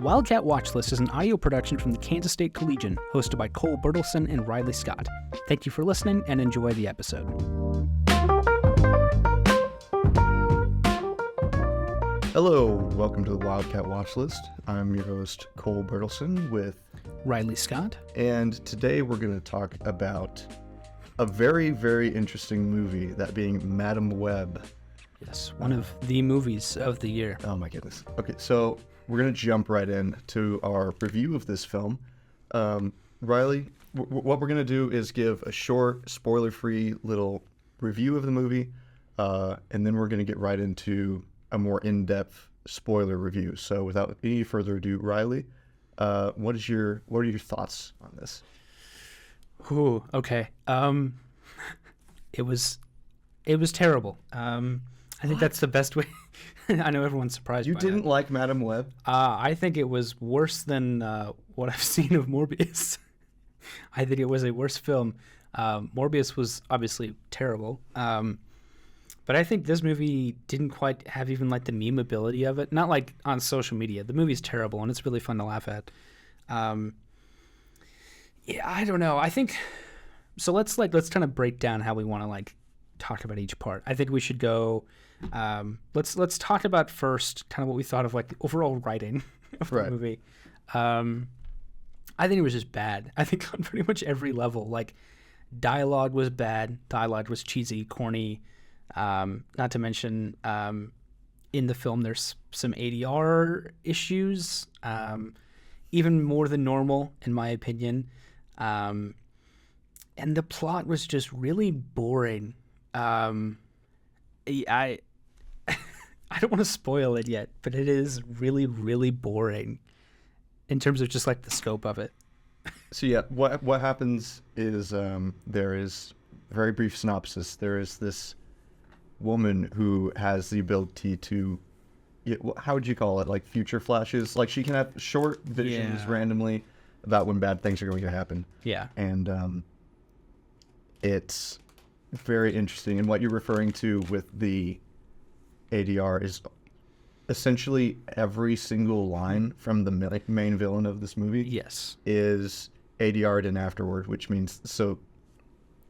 Wildcat Watchlist is an audio production from the Kansas State Collegian, hosted by Cole Bertelson and Riley Scott. Thank you for listening and enjoy the episode. Hello, welcome to the Wildcat Watchlist. I'm your host, Cole Bertelson with Riley Scott. And today we're going to talk about a very, very interesting movie, that being Madam Web. Yes, one of the movies of the year. Oh my goodness. Okay, so we're going to jump right in to our review of this film. Riley, what we're going to do is give a short, spoiler-free little review of the movie, and then we're going to get right into a more in-depth spoiler review. So without any further ado, Riley, what are your thoughts on this? Ooh, okay. It was terrible. I think that's the best way. I know everyone's surprised. You didn't like Madam Web? I think it was worse than what I've seen of Morbius. I think it was a worse film. Morbius was obviously terrible. But I think this movie didn't quite have even like the meme ability of it. Not like on social media. The movie's terrible and it's really fun to laugh at. Yeah, I don't know. I think so. Let's kind of break down how we want to like talk about each part. I think we should go. Let's talk about first kind of what we thought of like the overall writing of the movie. I think it was just bad. I think on pretty much every level. Like dialogue was bad. Dialogue was cheesy, corny. Not to mention in the film there's some ADR issues, even more than normal in my opinion. And the plot was just really boring. I don't want to spoil it yet, but it is really, really boring in terms of just like the scope of it. So yeah, what happens is there is a very brief synopsis. There is this woman who has the ability to, how would you call it? Like future flashes. Like she can have short visions randomly about when bad things are going to happen. Yeah. And it's very interesting. And what you're referring to with the ADR is essentially every single line from the main villain of this movie. Yes. Is ADR'd in afterward, which means so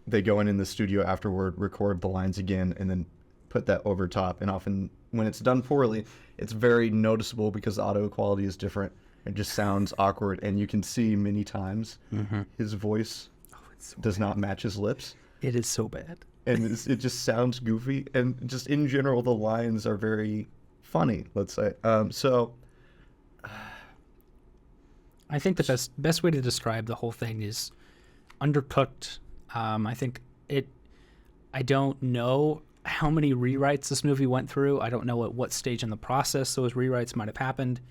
they go in the studio afterward, record the lines again, and then put that over top. And often when it's done poorly, it's very noticeable because the audio quality is different. It just sounds awkward, and you can see many times his voice does not match his lips. It is so bad. And it just sounds goofy. And just in general, the lines are very funny, let's say. So I think the best way to describe the whole thing is undercooked. I think I don't know how many rewrites this movie went through. I don't know at what stage in the process those rewrites might have happened.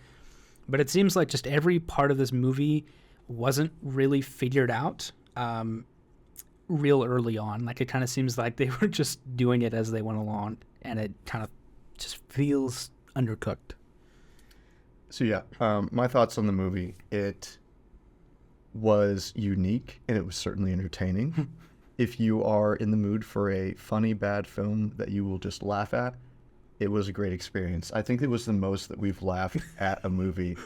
But it seems like just every part of this movie wasn't really figured out real early on. Like it kind of seems like they were just doing it as they went along, and it kind of just feels undercooked. So yeah, my thoughts on the movie. It was unique, and it was certainly entertaining. If you are in the mood for a funny, bad film that you will just laugh at, it was a great experience. I think it was the most that we've laughed at a movie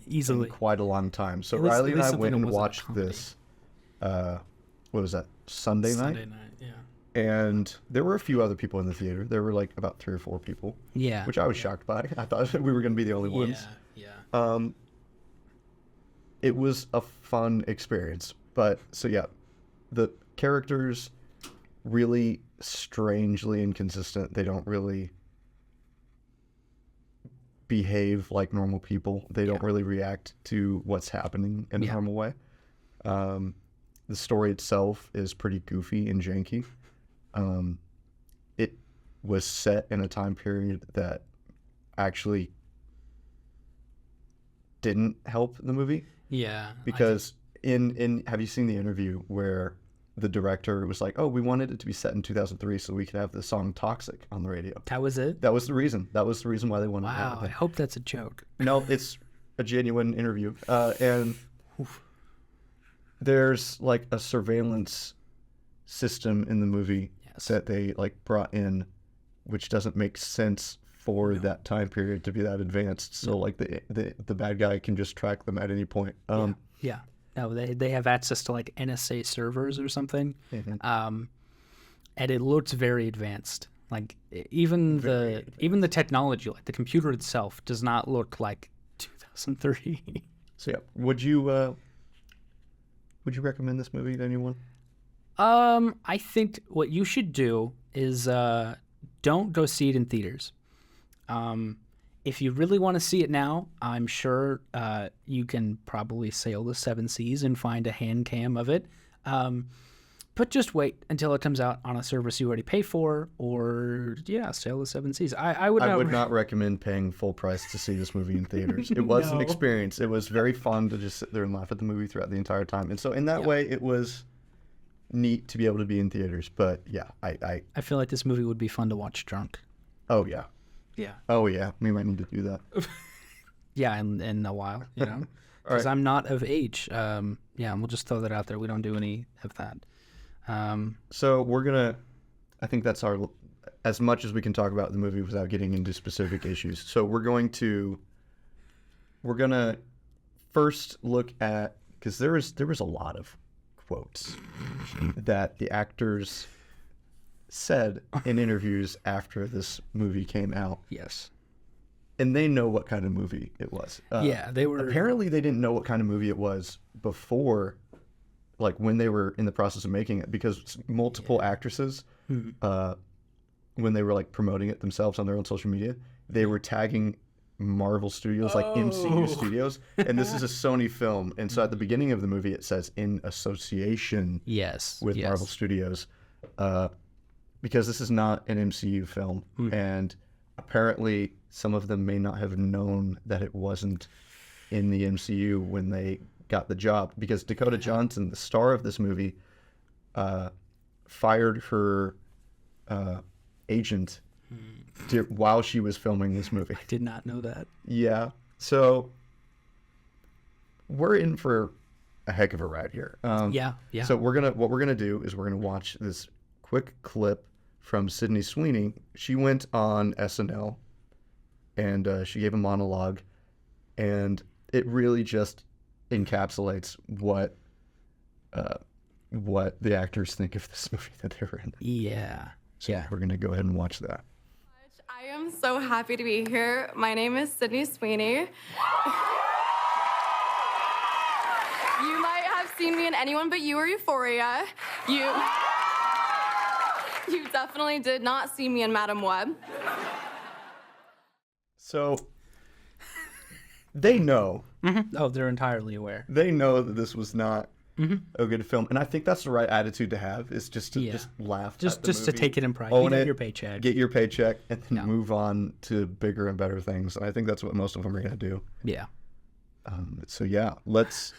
easily in quite a long time. So Riley and I went and watched this. What was that? Sunday night. Sunday night, yeah. And there were a few other people in the theater. There were like about 3 or 4 people. Yeah. Which I was shocked by. I thought we were going to be the only ones. Yeah. It was a fun experience. But so yeah, the characters really strangely inconsistent. They don't really behave like normal people. They don't really react to what's happening in a normal way. The story itself is pretty goofy and janky. It was set in a time period that actually didn't help the movie. Yeah. Because in have you seen the interview where the director was like, oh, we wanted it to be set in 2003 so we could have the song Toxic on the radio. That was it? That was the reason. That was the reason why they wanted to have it. Wow, I hope that's a joke. No, it's a genuine interview. And there's like a surveillance system in the movie that they like brought in, which doesn't make sense for that time period to be that advanced. So like the bad guy can just track them at any point. Yeah. No, they have access to like NSA servers or something. Mhm. And it looks very advanced. Like even the technology, like the computer itself, does not look like 2003. So yeah, would you recommend this movie to anyone? I think what you should do is don't go see it in theaters. If you really want to see it now, I'm sure you can probably sail the seven seas and find a hand cam of it. But just wait until it comes out on a service you already pay for, or sail the seven seas. I would not recommend paying full price to see this movie in theaters. It was an experience. It was very fun to just sit there and laugh at the movie throughout the entire time. And so in that way, it was neat to be able to be in theaters. But yeah, I feel like this movie would be fun to watch drunk. Oh yeah. Yeah. Oh yeah. We might need to do that. Yeah, in a while, because I'm not of age. And we'll just throw that out there. We don't do any of that. So I think that's as much as we can talk about the movie without getting into specific issues. So we're gonna first look at, because there was a lot of quotes that the actors said in interviews after this movie came out. Yes. And they know what kind of movie it was. They were. Apparently, they didn't know what kind of movie it was before, like when they were in the process of making it, because multiple actresses, when they were like promoting it themselves on their own social media, they were tagging Marvel Studios, like MCU Studios, and this is a Sony film. And so at the beginning of the movie, it says in association with Marvel Studios, because this is not an MCU film. And apparently some of them may not have known that it wasn't in the MCU when they got the job, because Dakota Johnson, the star of this movie, fired her agent while she was filming this movie. I did not know that. Yeah. So we're in for a heck of a ride here. Yeah. So what we're gonna do is we're gonna watch this quick clip from Sydney Sweeney. She went on SNL and she gave a monologue, and it really just encapsulates what the actors think of this movie that they were in. Yeah. So we're gonna go ahead and watch that. I am so happy to be here. My name is Sydney Sweeney. You might have seen me in Anyone But You or Euphoria. You definitely did not see me in Madam Web. So they know. Mm-hmm. Oh, they're entirely aware. They know that this was not a good film, and I think that's the right attitude to have. Is just to just laugh, just to take it in pride. Own Get it, your paycheck, get your paycheck, and then move on to bigger and better things. And I think that's what most of them are gonna do. Yeah. So yeah, let's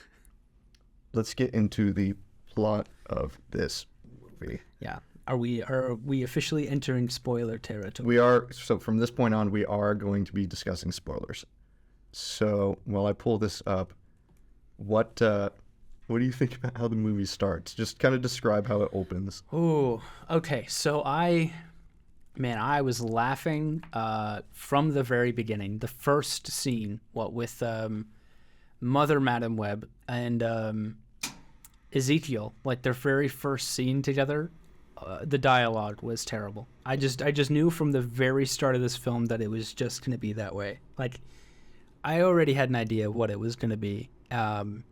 get into the plot of this movie. Yeah. Are we officially entering spoiler territory? We are. So from this point on, we are going to be discussing spoilers. So while I pull this up, what do you think about how the movie starts? Just kind of describe how it opens. Oh, okay. So I was laughing from the very beginning. The first scene, with Mother Madam Web and Ezekiel, like their very first scene together. The dialogue was terrible. I just knew from the very start of this film that it was just going to be that way. Like, I already had an idea what it was going to be. Oh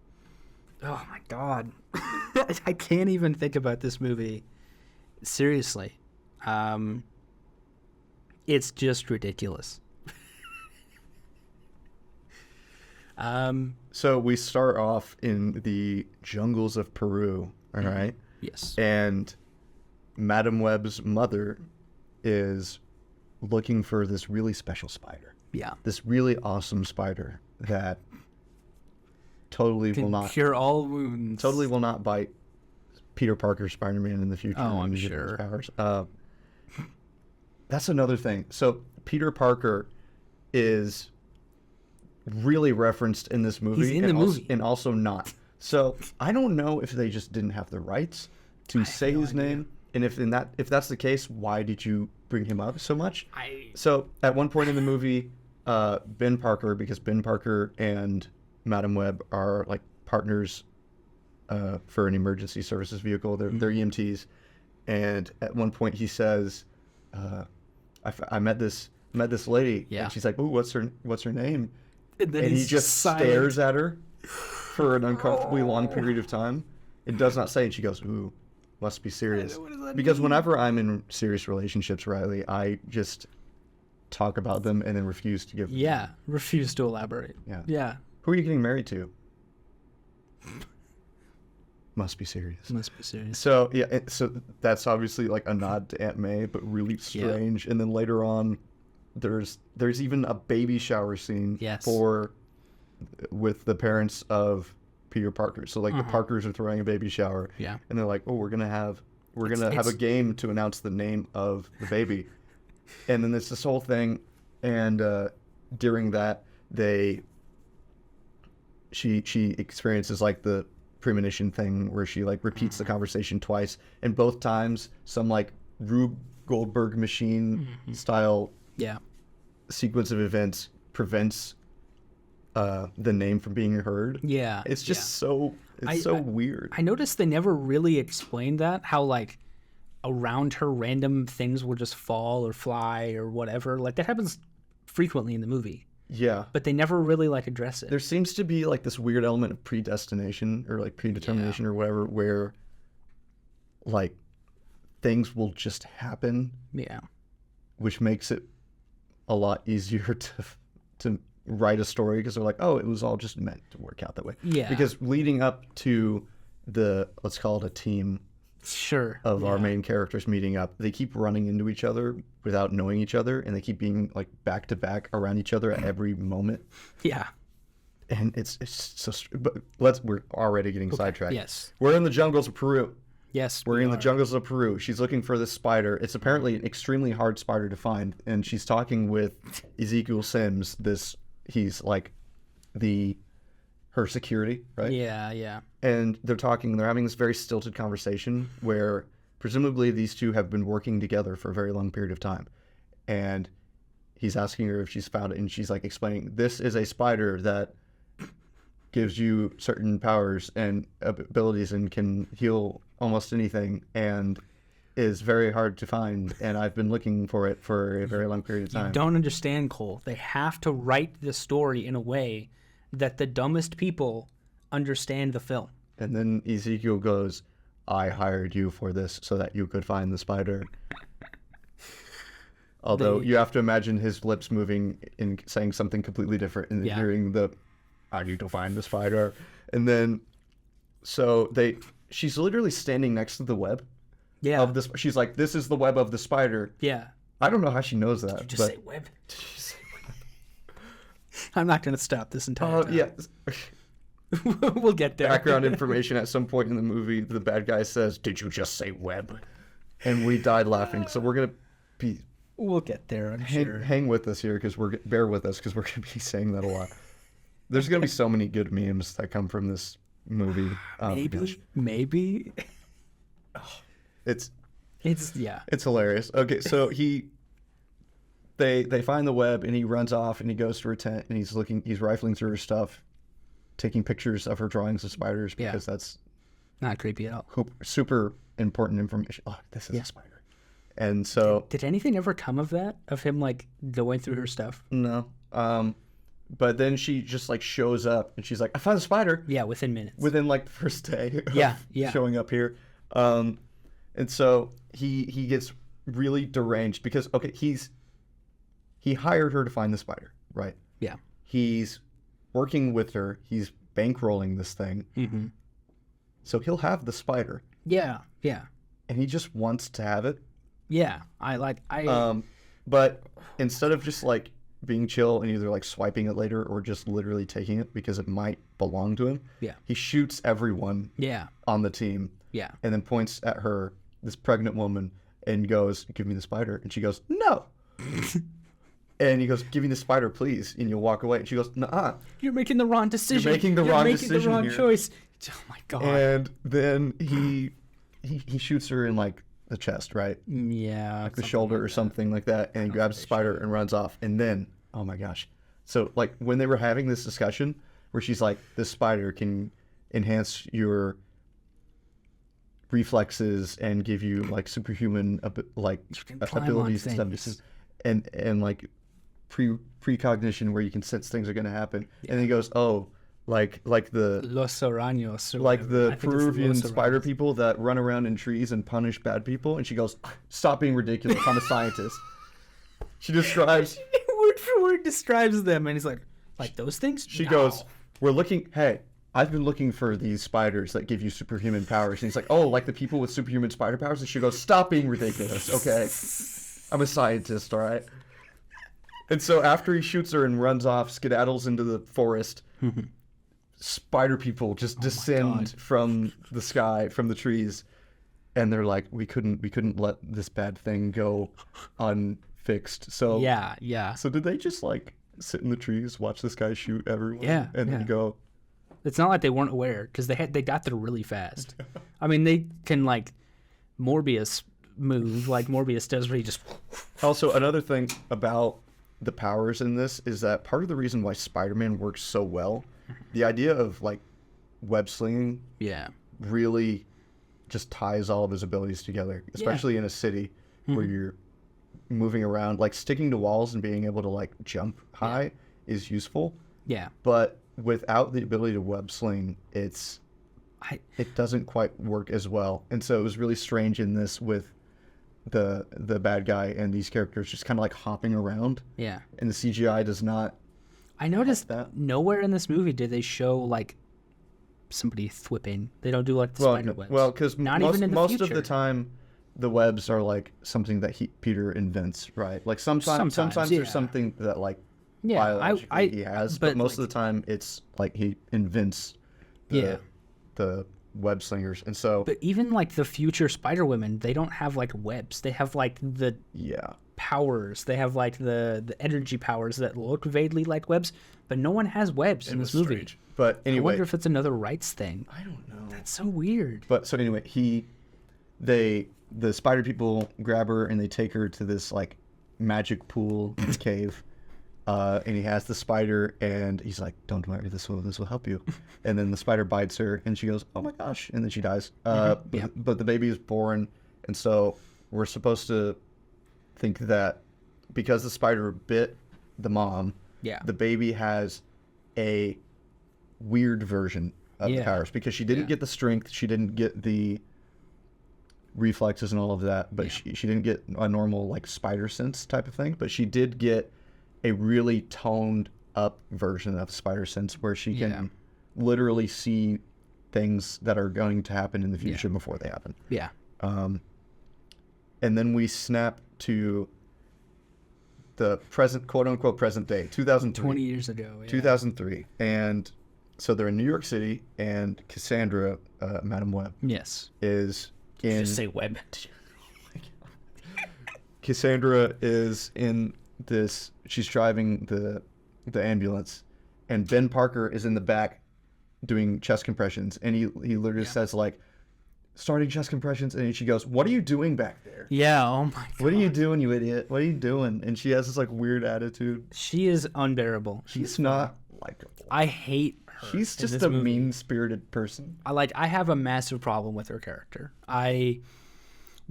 my God. I can't even think about this movie. Seriously. It's just ridiculous. So we start off in the jungles of Peru, all right? Yes. And Madam Web's mother is looking for this really special spider. Yeah. This really awesome spider that totally will not cure all wounds. Totally will not bite Peter Parker Spider-Man in the future. Oh, I'm sure. Powers. That's another thing. So Peter Parker is really referenced in this movie. He's in the movie. And also not. So I don't know if they just didn't have the rights to say his name, And if that's the case, why did you bring him up so much? So at one point in the movie, Ben Parker, because Ben Parker and Madam Web are like partners for an emergency services vehicle. They're EMTs, and at one point he says, "I met this lady, and she's like, ooh, what's her name?" And then he just stares at her for an uncomfortably long period of time. It does not say, and she goes, "Ooh, must be serious." What does that Because mean? whenever I'm in serious relationships, Riley, I just talk about them and then refuse to give. Refuse to elaborate. Yeah. Who are you getting married to? Must be serious. Must be serious. So so that's obviously like a nod to Aunt May, but really strange. And then later on, there's even a baby shower scene with the parents of Peter Parker. So like the Parkers are throwing a baby shower. Yeah. And they're like, "Oh, we're gonna have a game to announce the name of the baby." And then there's this whole thing, and during that she experiences like the premonition thing where she like repeats the conversation twice, and both times some like Rube Goldberg machine style sequence of events prevents the name from being heard. It's just so weird. I noticed they never really explained that, how like around her random things will just fall or fly or whatever. Like that happens frequently in the movie. Yeah. But they never really like address it. There seems to be like this weird element of predestination or like predetermination or whatever, where like things will just happen. Yeah. Which makes it a lot easier to write a story, because they're like, oh, it was all just meant to work out that way. Yeah. Because leading up to let's call it a team of our main characters meeting up, they keep running into each other without knowing each other, and they keep being like back to back around each other at every moment. Yeah. And it's so. But we're already getting sidetracked. Yes. We're in the jungles of Peru. Yes. We're in the jungles of Peru. She's looking for this spider. It's apparently an extremely hard spider to find, and she's talking with Ezekiel Sims. He's like her security, right? Yeah. And they're having this very stilted conversation where presumably these two have been working together for a very long period of time. And he's asking her if she's found it, and she's like explaining, this is a spider that gives you certain powers and abilities and can heal almost anything and is very hard to find, and I've been looking for it for a very long period of time. You don't understand, Cole. They have to write the story in a way that the dumbest people understand the film. And then Ezekiel goes, I hired you for this so that you could find the spider. Although you have to imagine his lips moving and saying something completely different, and then hearing I need to find the spider. And then she's literally standing next to the web. Yeah. Of this, she's like, this is the web of the spider. Yeah. I don't know how she knows that. Did you just say web? I'm not going to stop this entire time. Yeah. We'll get there. Background information: at some point in the movie, the bad guy says, "Did you just say web?" And we died laughing. So we're gonna be. We'll get there. I'm sure. Hang with us here, bear with us, because we're gonna be saying that a lot. There's gonna be so many good memes that come from this movie. Maybe. It's hilarious. Okay, so they find the web, and he runs off, and he goes to her tent, and he's rifling through her stuff, taking pictures of her drawings of spiders, because that's not creepy at all. Super important information. Oh, this is a spider. And so did anything ever come of that? Of him like going through her stuff? No. But then she just like shows up, and she's like, I found a spider. Yeah, within minutes. Within like the first day of showing up here. And so he gets really deranged because he hired her to find the spider, right? Yeah. He's working with her. He's bankrolling this thing. Mm-hmm. So he'll have the spider. Yeah. And he just wants to have it. Yeah. But instead of just like being chill and either like swiping it later or just literally taking it because it might belong to him, he shoots everyone on the team. Yeah. And then points at her, this pregnant woman, and goes, give me the spider. And she goes, no. And he goes, give me the spider, please. And you'll walk away. And she goes, nuh-uh. You're making the wrong decision. You're making the wrong choice. Oh, my God. And then he shoots her in, like, the chest, right? Yeah. Like the shoulder or something like that, and he grabs the spider and runs off. And then, oh my gosh. So, like, when they were having this discussion where she's like, this spider can enhance your reflexes and give you, like, superhuman, abilities and stuff. And like, precognition where you can sense things are going to happen. Yeah. And then he goes, oh, like the Los Araños, like the Peruvian spider people that run around in trees and punish bad people. And she goes, stop being ridiculous. I'm a scientist. She describes word for word describes them, and he's like those things. She goes, hey, I've been looking for these spiders that give you superhuman powers. And he's like, oh, like the people with superhuman spider powers. And she goes, stop being ridiculous. Okay, I'm a scientist, all right. And so after he shoots her and runs off, skedaddles into the forest, spider people just descend from the sky, from the trees, and they're like, we couldn't let this bad thing go unfixed. So yeah. So did they just like sit in the trees, watch this guy shoot everyone, and then go? It's not like they weren't aware, because they got there really fast. I mean, they can like Morbius move like Morbius does, where he just. Also, another thing about the powers in this is that part of the reason why Spider-Man works so well, the idea of like web slinging, really just ties all of his abilities together, especially in a city where you're moving around. Like sticking to walls and being able to like jump high is useful. Yeah. But without the ability to web sling, it doesn't quite work as well. And so it was really strange in this with the bad guy and these characters just kind of like hopping around. Yeah. And the CGI does not. I noticed that nowhere in this movie did they show like somebody thwipping. They don't do like the spider webs. Well, because most of the time the webs are like something that Peter invents, right? Like sometimes there's something that like biologically he has, but most of the time it's like he invents the web slingers. And so, but even like the future Spider Women, they don't have like webs. They have like the powers. They have like the energy powers that look vaguely like webs, but no one has webs in this movie. Strange. But anyway, I wonder if it's another rights thing. I don't know. That's so weird. But so anyway, the spider people grab her and they take her to this like magic pool cave. And he has the spider, and he's like, "Don't worry, this will help you." And then the spider bites her, and she goes, "Oh my gosh!" And then she dies. But the baby is born, and so we're supposed to think that because the spider bit the mom, the baby has a weird version of the powers because she didn't get the strength, she didn't get the reflexes and all of that, but she didn't get a normal like spider sense type of thing, but she did get a really toned up version of spider sense where she can literally see things that are going to happen in the future before they happen. Yeah. And then we snap to the present, quote unquote, present day, 2003. 20 years ago. 2003. And so they're in New York City, and Cassandra, Madam Web, is in. Just say Web. Cassandra is in this. She's driving the ambulance, and Ben Parker is in the back doing chest compressions, and he literally says like, starting chest compressions, and she goes, "What are you doing back there?" Yeah. Oh my God. What are you doing, you idiot? What are you doing? And she has this like weird attitude. She is unbearable. She's not likable. I hate her. She's just a mean-spirited person. I have a massive problem with her character.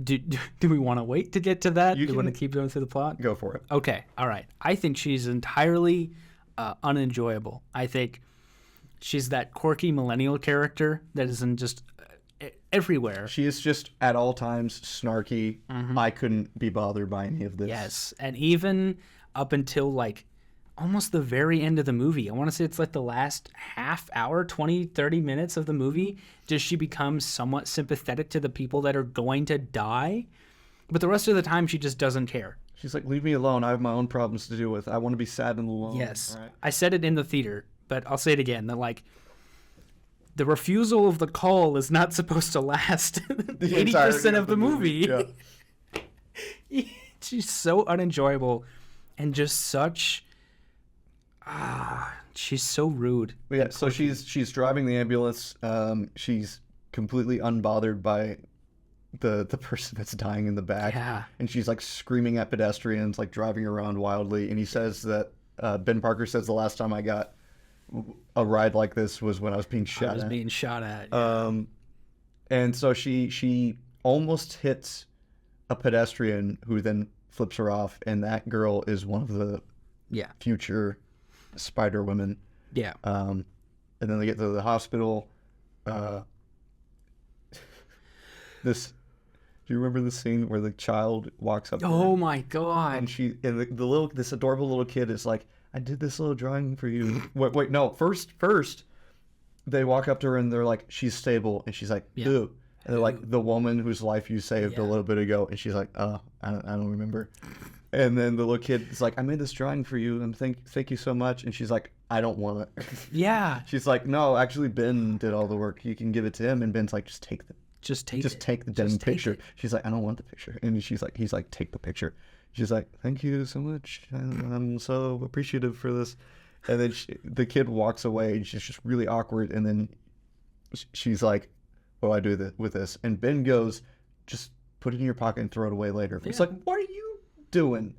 Do we want to wait to get to that? Do we want to keep going through the plot? Go for it. Okay. All right. I think she's entirely unenjoyable. I think she's that quirky millennial character that isn't just everywhere. She is just at all times snarky. I couldn't be bothered by any of this. Yes. And even up until like almost the very end of the movie, I want to say it's like the last half hour, 20, 30 minutes of the movie, does she become somewhat sympathetic to the people that are going to die? But the rest of the time, she just doesn't care. She's like, leave me alone. I have my own problems to deal with. I want to be sad and alone. Yes. Right. I said it in the theater, but I'll say it again. That like, the refusal of the call is not supposed to last 80% of the movie. Yeah. She's so unenjoyable and just such... she's so rude. Yeah, so she's driving the ambulance. She's completely unbothered by the person that's dying in the back. Yeah. And she's like screaming at pedestrians, like driving around wildly. And he says that Ben Parker says the last time I got a ride like this was when I was being shot at. Yeah. And so she almost hits a pedestrian who then flips her off, and that girl is one of the future Spider Women. Yeah. And then they get to the hospital. Do you remember the scene where the child walks up to her? Oh my God. And this adorable little kid is like, I did this little drawing for you. Wait, no. First, they walk up to her and they're like, she's stable, and she's like, who? And they're like, the woman whose life you saved a little bit ago, and she's like, oh, I don't remember. And then the little kid is like, I made this drawing for you, and thank you so much. And she's like, I don't want it. Yeah. She's like, no, actually, Ben did all the work. You can give it to him. And Ben's like, just take the damn picture. She's like, I don't want the picture. And he's like, take the picture. She's like, thank you so much. I'm so appreciative for this. And then the kid walks away, and she's just really awkward. And then she's like, what do I do with this? And Ben goes, just put it in your pocket and throw it away later. It's like, what are you doing?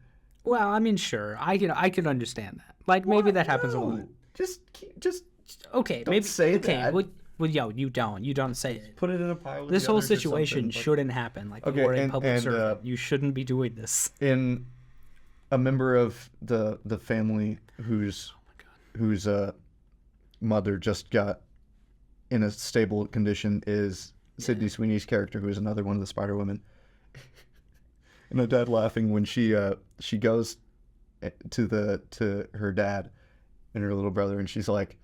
Well, I mean, sure, I can understand that. Like, maybe that happens a lot. Just okay. Don't Maybe say okay. that. Well, you don't say it. Put it in a pile. This whole together or situation something. shouldn't happen. Like, Okay, you're a and- public and, servant. You shouldn't be doing this. In a member of the family whose mother just got in a stable condition is Sydney Sweeney's character, who is another one of the Spider Women. And my dad laughing when she goes to her dad and her little brother, and she's like,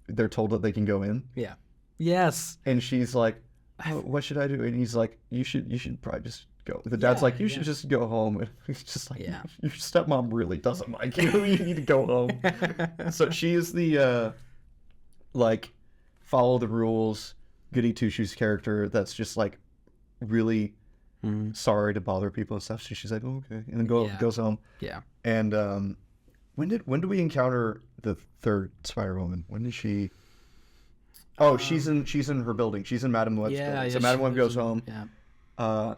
they're told that they can go in. Yeah. Yes. And she's like, oh, what should I do? And he's like, you should probably just go. The dad's like, you should just go home. And he's just like, your stepmom really doesn't like you. You need to go home. So she is the like follow the rules, goody two shoes character that's just like really sorry to bother people and stuff. So she's like, oh, okay, and then goes home. Yeah. And when do we encounter the third Spider Woman? When did she? Oh, she's in her building. She's in Madame Web's building. So Madame Web goes home. Yeah.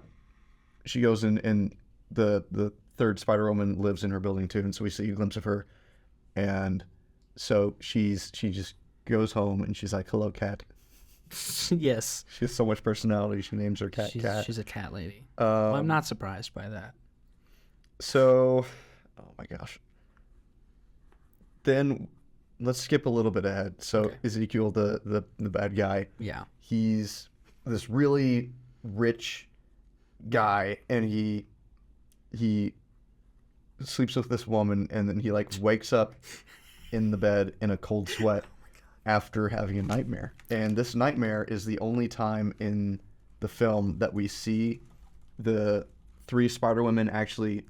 She goes in, and the third Spider Woman lives in her building too, and so we see a glimpse of her. And so she just goes home, and she's like, "Hello, cat." Yes. She has so much personality. She names her cat Cat. She's a cat lady. Well, I'm not surprised by that. So, oh my gosh. Then let's skip a little bit ahead. So Okay. Ezekiel, the bad guy. Yeah. He's this really rich guy, and he sleeps with this woman, and then he like wakes up in the bed in a cold sweat after having a nightmare. And this nightmare is the only time in the film that we see the three Spider Women actually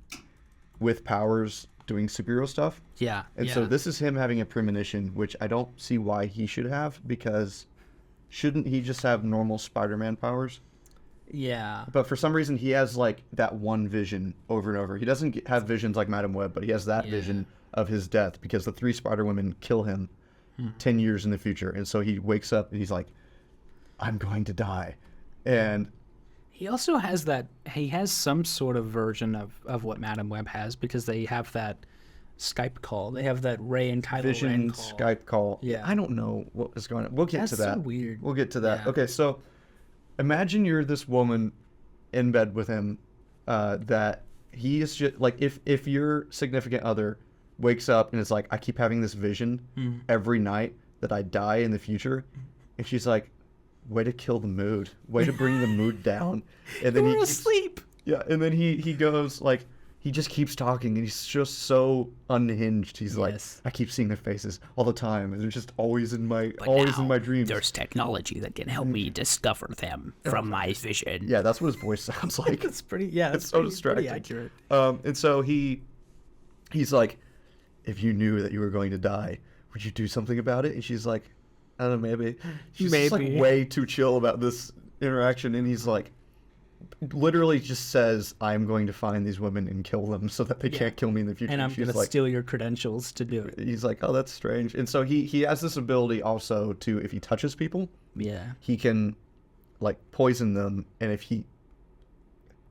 with powers doing superhero stuff. Yeah. And so this is him having a premonition, which I don't see why he should have, because shouldn't he just have normal Spider-Man powers? Yeah. But for some reason, he has like that one vision over and over. He doesn't have visions like Madame Web, but he has that vision of his death because the three Spider-Women kill him 10 years in the future. And so he wakes up and he's like, I'm going to die. And he also has he has some sort of version of what Madame Web has, because they have that Skype call. They have that Ray and Kylo vision Ren call. Skype call. Yeah. I don't know what was going on. We'll get That's to that. so weird. We'll get to that. Yeah. Okay, so imagine you're this woman in bed with him that he is just like, if your significant other wakes up and is like, I keep having this vision every night that I die in the future, and she's like, way to kill the mood, way to bring the mood down. And then You were asleep. Yeah, and then he goes like, he just keeps talking, and he's just so unhinged. He's like, I keep seeing their faces all the time, and they're just always in my dreams. There's technology that can help me discover them from my vision. Yeah, that's what his voice sounds like. It's pretty. Yeah, It's so distracting. Pretty accurate. And so he's like, if you knew that you were going to die, would you do something about it? And she's like, I don't know, maybe. She's just like way too chill about this interaction, and he's like, literally just says, I'm going to find these women and kill them so that they can't kill me in the future. And I'm going to steal your credentials to do it. He's like, oh, that's strange. And so he has this ability also to, if he touches people, Yeah. he can like poison them, and if he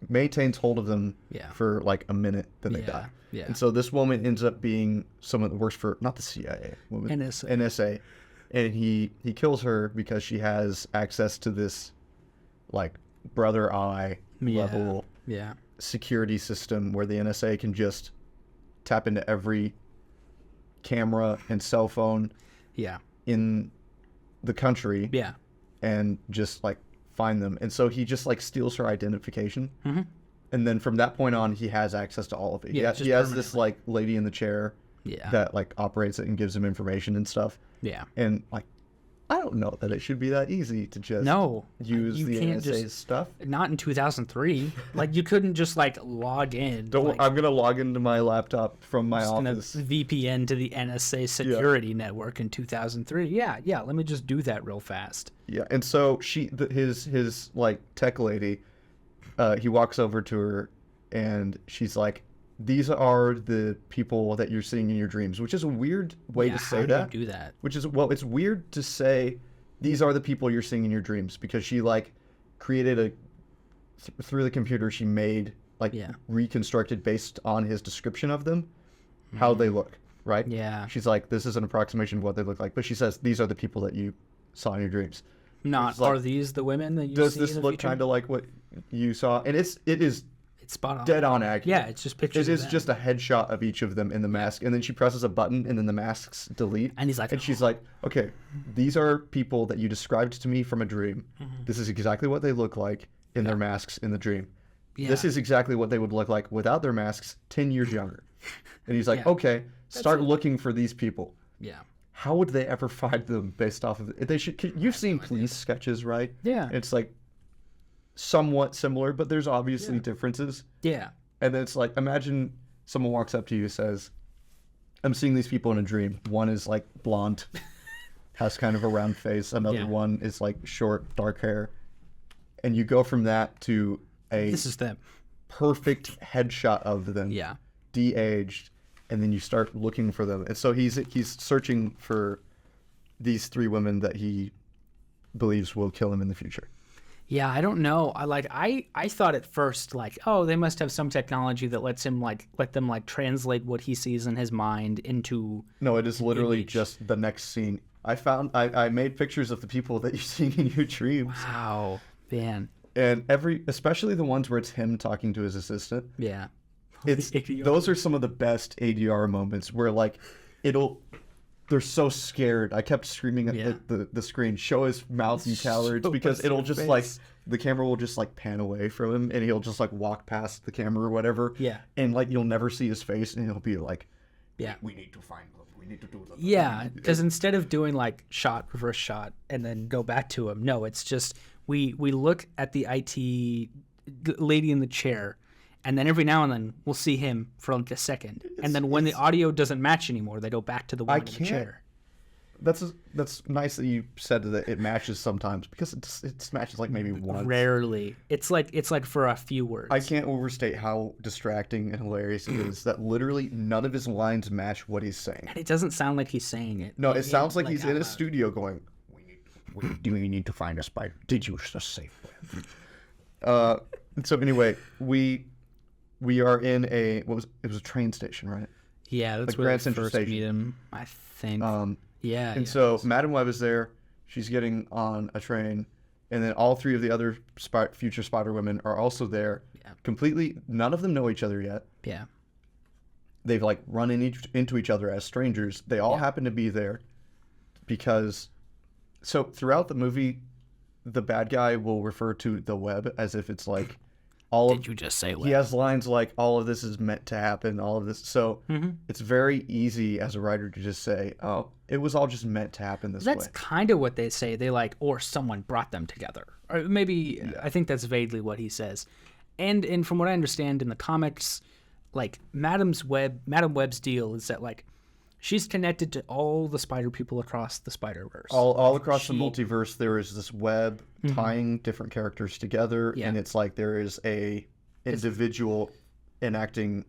maintains hold of them for like a minute, then they die. Yeah. And so this woman ends up being someone that works for not the CIA, NSA, and he kills her because she has access to this like brother eye level security system where the NSA can just tap into every camera and cell phone in the country and just like find them. And so he just like steals her identification. And then from that point on, he has access to all of it. He has this like lady in the chair that like operates it and gives him information and stuff. And like, I don't know that it should be that easy to just use the NSA's stuff. Not in 2003. Like, you couldn't just like log in. I'm gonna log into my laptop from my office. VPN to the NSA security network in 2003. Yeah. Let me just do that real fast. Yeah, and so his like tech lady, he walks over to her, and she's like, "These are the people that you're seeing in your dreams," which is a weird way to say that. How do you do that? Which is, well, it's weird to say these are the people you're seeing in your dreams, because she like created through the computer, she made like reconstructed based on his description of them, how they look, right? Yeah. She's like, this is an approximation of what they look like, but she says these are the people that you saw in your dreams. Not like, are these the women that you see? Does this look kind of like what you saw? And it is spot on. Dead on accurate. Yeah, it's just pictures. It is just a headshot of each of them in the mask, and then she presses a button, and then the masks delete. And he's like, and she's like, "Okay, these are people that you described to me from a dream. This is exactly what they look like in their masks in the dream. This is exactly what they would look like without their masks, 10 years younger." And he's like, "Okay, start looking for these people." Yeah. How would they ever find them based off of it? They should. You've seen police sketches, right? Yeah. It's like somewhat similar, but there's obviously differences. Yeah. And then it's like, imagine someone walks up to you and says, "I'm seeing these people in a dream. One is like blonde, has kind of a round face. Another one is like short, dark hair." And you go from that to this is them. Perfect headshot of them. Yeah. De-aged. And then you start looking for them. And so he's searching for these three women that he believes will kill him in the future. Yeah, I don't know. I thought at first like, oh, they must have some technology that let them translate what he sees in his mind into. No, it is literally just the next scene. I made pictures of the people that you're seeing in your dreams. Wow, man. And especially the ones where it's him talking to his assistant. Yeah. Those are some of the best ADR moments where like they're so scared. I kept screaming at the screen, "Show his mouth, you cowards," because it'll just like the camera will just like pan away from him, and he'll just like walk past the camera or whatever. Yeah. And like you'll never see his face, and he'll be like, "We need to find them. We need to do them." Yeah, because instead of doing like shot, reverse shot, and then go back to him, no, it's just we look at the IT lady in the chair. And then every now and then we'll see him for like a second. And then when the audio doesn't match anymore, they go back to the one in the chair. That's nice that you said that it matches sometimes, because it matches like maybe once. Rarely. It's like for a few words. I can't overstate how distracting and hilarious it is that literally none of his lines match what he's saying. And it doesn't sound like he's saying it. No, it sounds like he's in a studio going, "Do we need to find a spider? Did you just say?" So anyway, we are in it was a train station, right? Yeah, that's where we first meet him, I think. So Madam Web is there. She's getting on a train, and then all three of the other future Spider Women are also there. Yeah. Completely, none of them know each other yet. Yeah. They've like run into each other as strangers. They all happen to be there because. So throughout the movie, the bad guy will refer to the web as if it's like. Did you just say web? He has lines like, "All of this is meant to happen," all of this. So it's very easy as a writer to just say, "Oh, it was all just meant to happen this way." That's kind of what they say. They like, or someone brought them together. Or maybe, I think that's vaguely what he says. And from what I understand in the comics, like Madam Web's deal is that like, she's connected to all the spider people across the Spider-Verse. All across the multiverse, there is this web tying different characters together, and it's like there is a individual enacting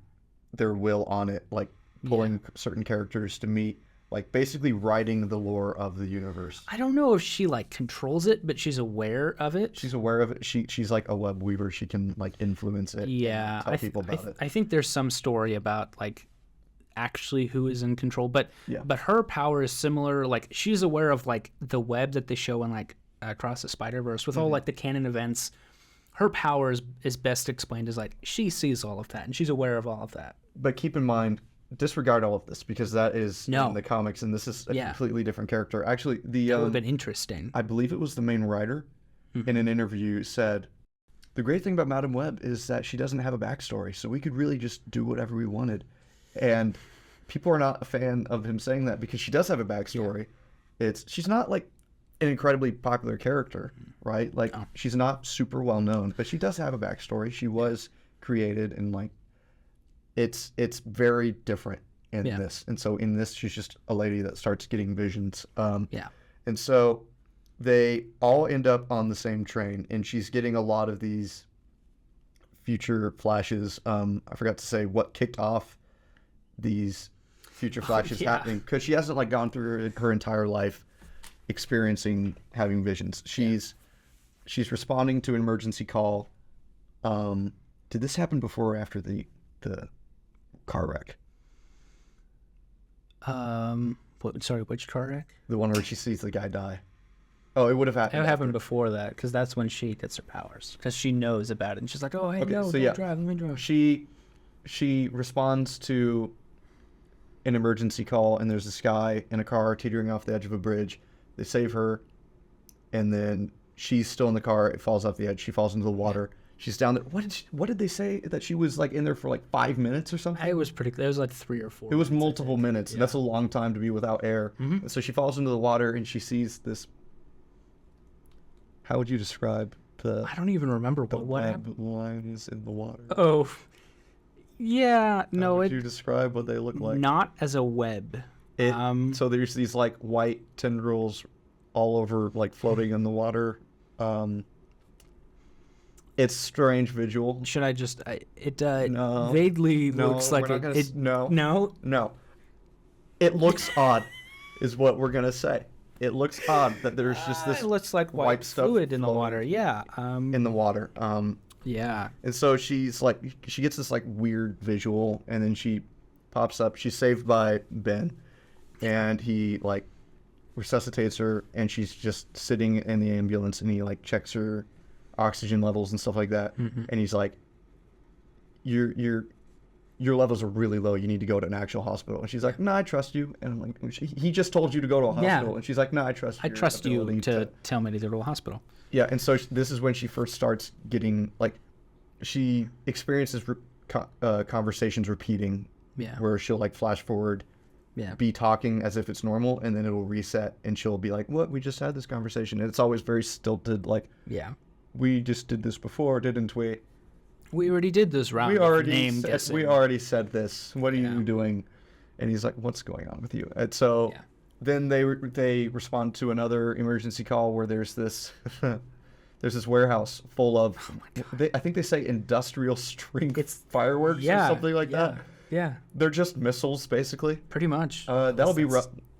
their will on it, like pulling certain characters to meet like basically writing the lore of the universe. I don't know if she like controls it, but she's aware of it. She's aware of it. She's like a web weaver. She can like influence it. Yeah, and tell people about it. I think there's some story about like actually who is in control, but Yeah. but her power is similar. Like she's aware of like the web that they show in like Across the Spider-Verse with all like the canon events. Her power is best explained as like she sees all of that and she's aware of all of that. But keep in mind, disregard all of this because that is No. in the comics, and this is a Yeah. completely different character. Actually, the That would have been interesting. I believe it was the main writer in an interview said, the great thing about Madame Web is that she doesn't have a backstory, so we could really just do whatever we wanted. And people are not a fan of him saying that because she does have a backstory. She's not like an incredibly popular character, right? Like she's not super well known, but she does have a backstory. She was created, and like it's very different in this. And so in this, she's just a lady that starts getting visions. And so they all end up on the same train, and she's getting a lot of these future flashes. I forgot to say what kicked off these future flashes happening, because she hasn't like gone through her entire life experiencing having visions. She's responding to an emergency call. Did this happen before or after the car wreck? Sorry, which car wreck? The one where she sees the guy die. Oh, it would have happened. It happened before that because that's when she gets her powers because she knows about it and she's like, oh hey, no, so don't yeah. drive, let me drive. She responds to an emergency call, and there's this guy in a car teetering off the edge of a bridge. They save her, and then she's still in the car. It falls off the edge. She falls into the water. She's down there. What did they say that she was like in there for like 5 minutes or something? It was like 3 or 4. It was multiple minutes. And that's a long time to be without air. And so she falls into the water, and she sees this. How would you describe the? I don't even remember what happened. Lines in the water. Oh, yeah. How No, would you describe what they look like? not as a web. So there's these like white tendrils all over, like floating in the water. It's strange visual. Should I just? No. Vaguely No, looks like we're not it. gonna No. No. It looks odd, is what we're gonna say. It looks odd that there's just this It looks like white stuff fluid in the floating water. Yeah. in the water. Yeah. And so she's like, she gets this like weird visual, and then she pops up. She's saved by Ben, and he like resuscitates her, and she's just sitting in the ambulance, and he like checks her oxygen levels and stuff like that. And he's like, your levels are really low. You need to go to an actual hospital. And she's like, no, I trust you. And I'm like, he just told you to go to a hospital. And she's like, no, I trust you. I trust you to tell me to go to a hospital. Yeah, and so this is when she first starts getting, like, she experiences conversations repeating. Yeah. Where she'll, like, flash forward, be talking as if it's normal, and then it'll reset, and she'll be like, what? We just had this conversation. And it's always very stilted, like, we just did this before, didn't we? We already did this round. We guessing. we already said this. What are you doing? And he's like, what's going on with you? And so then they respond to another emergency call where there's this warehouse full of, I think they say industrial strength fireworks or something like that. Yeah. They're just missiles, basically. Pretty much. That'll be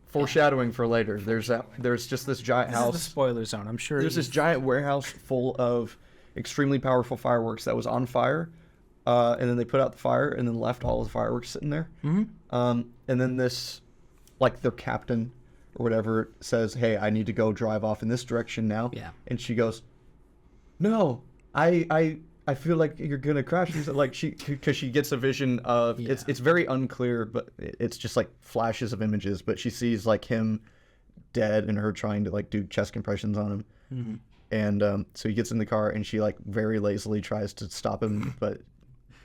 foreshadowing for later. There's just this giant house. This is the spoiler zone, I'm sure. There's this giant warehouse full of extremely powerful fireworks that was on fire, and then they put out the fire and then left all of the fireworks sitting there. And then this, like, their captain or whatever says, hey, I need to go drive off in this direction now. And she goes, no, I feel like you're gonna crash. Like, because she gets a vision of it's very unclear, but it's just like flashes of images. But she sees like him dead and her trying to like do chest compressions on him. And so he gets in the car, and she like very lazily tries to stop him, but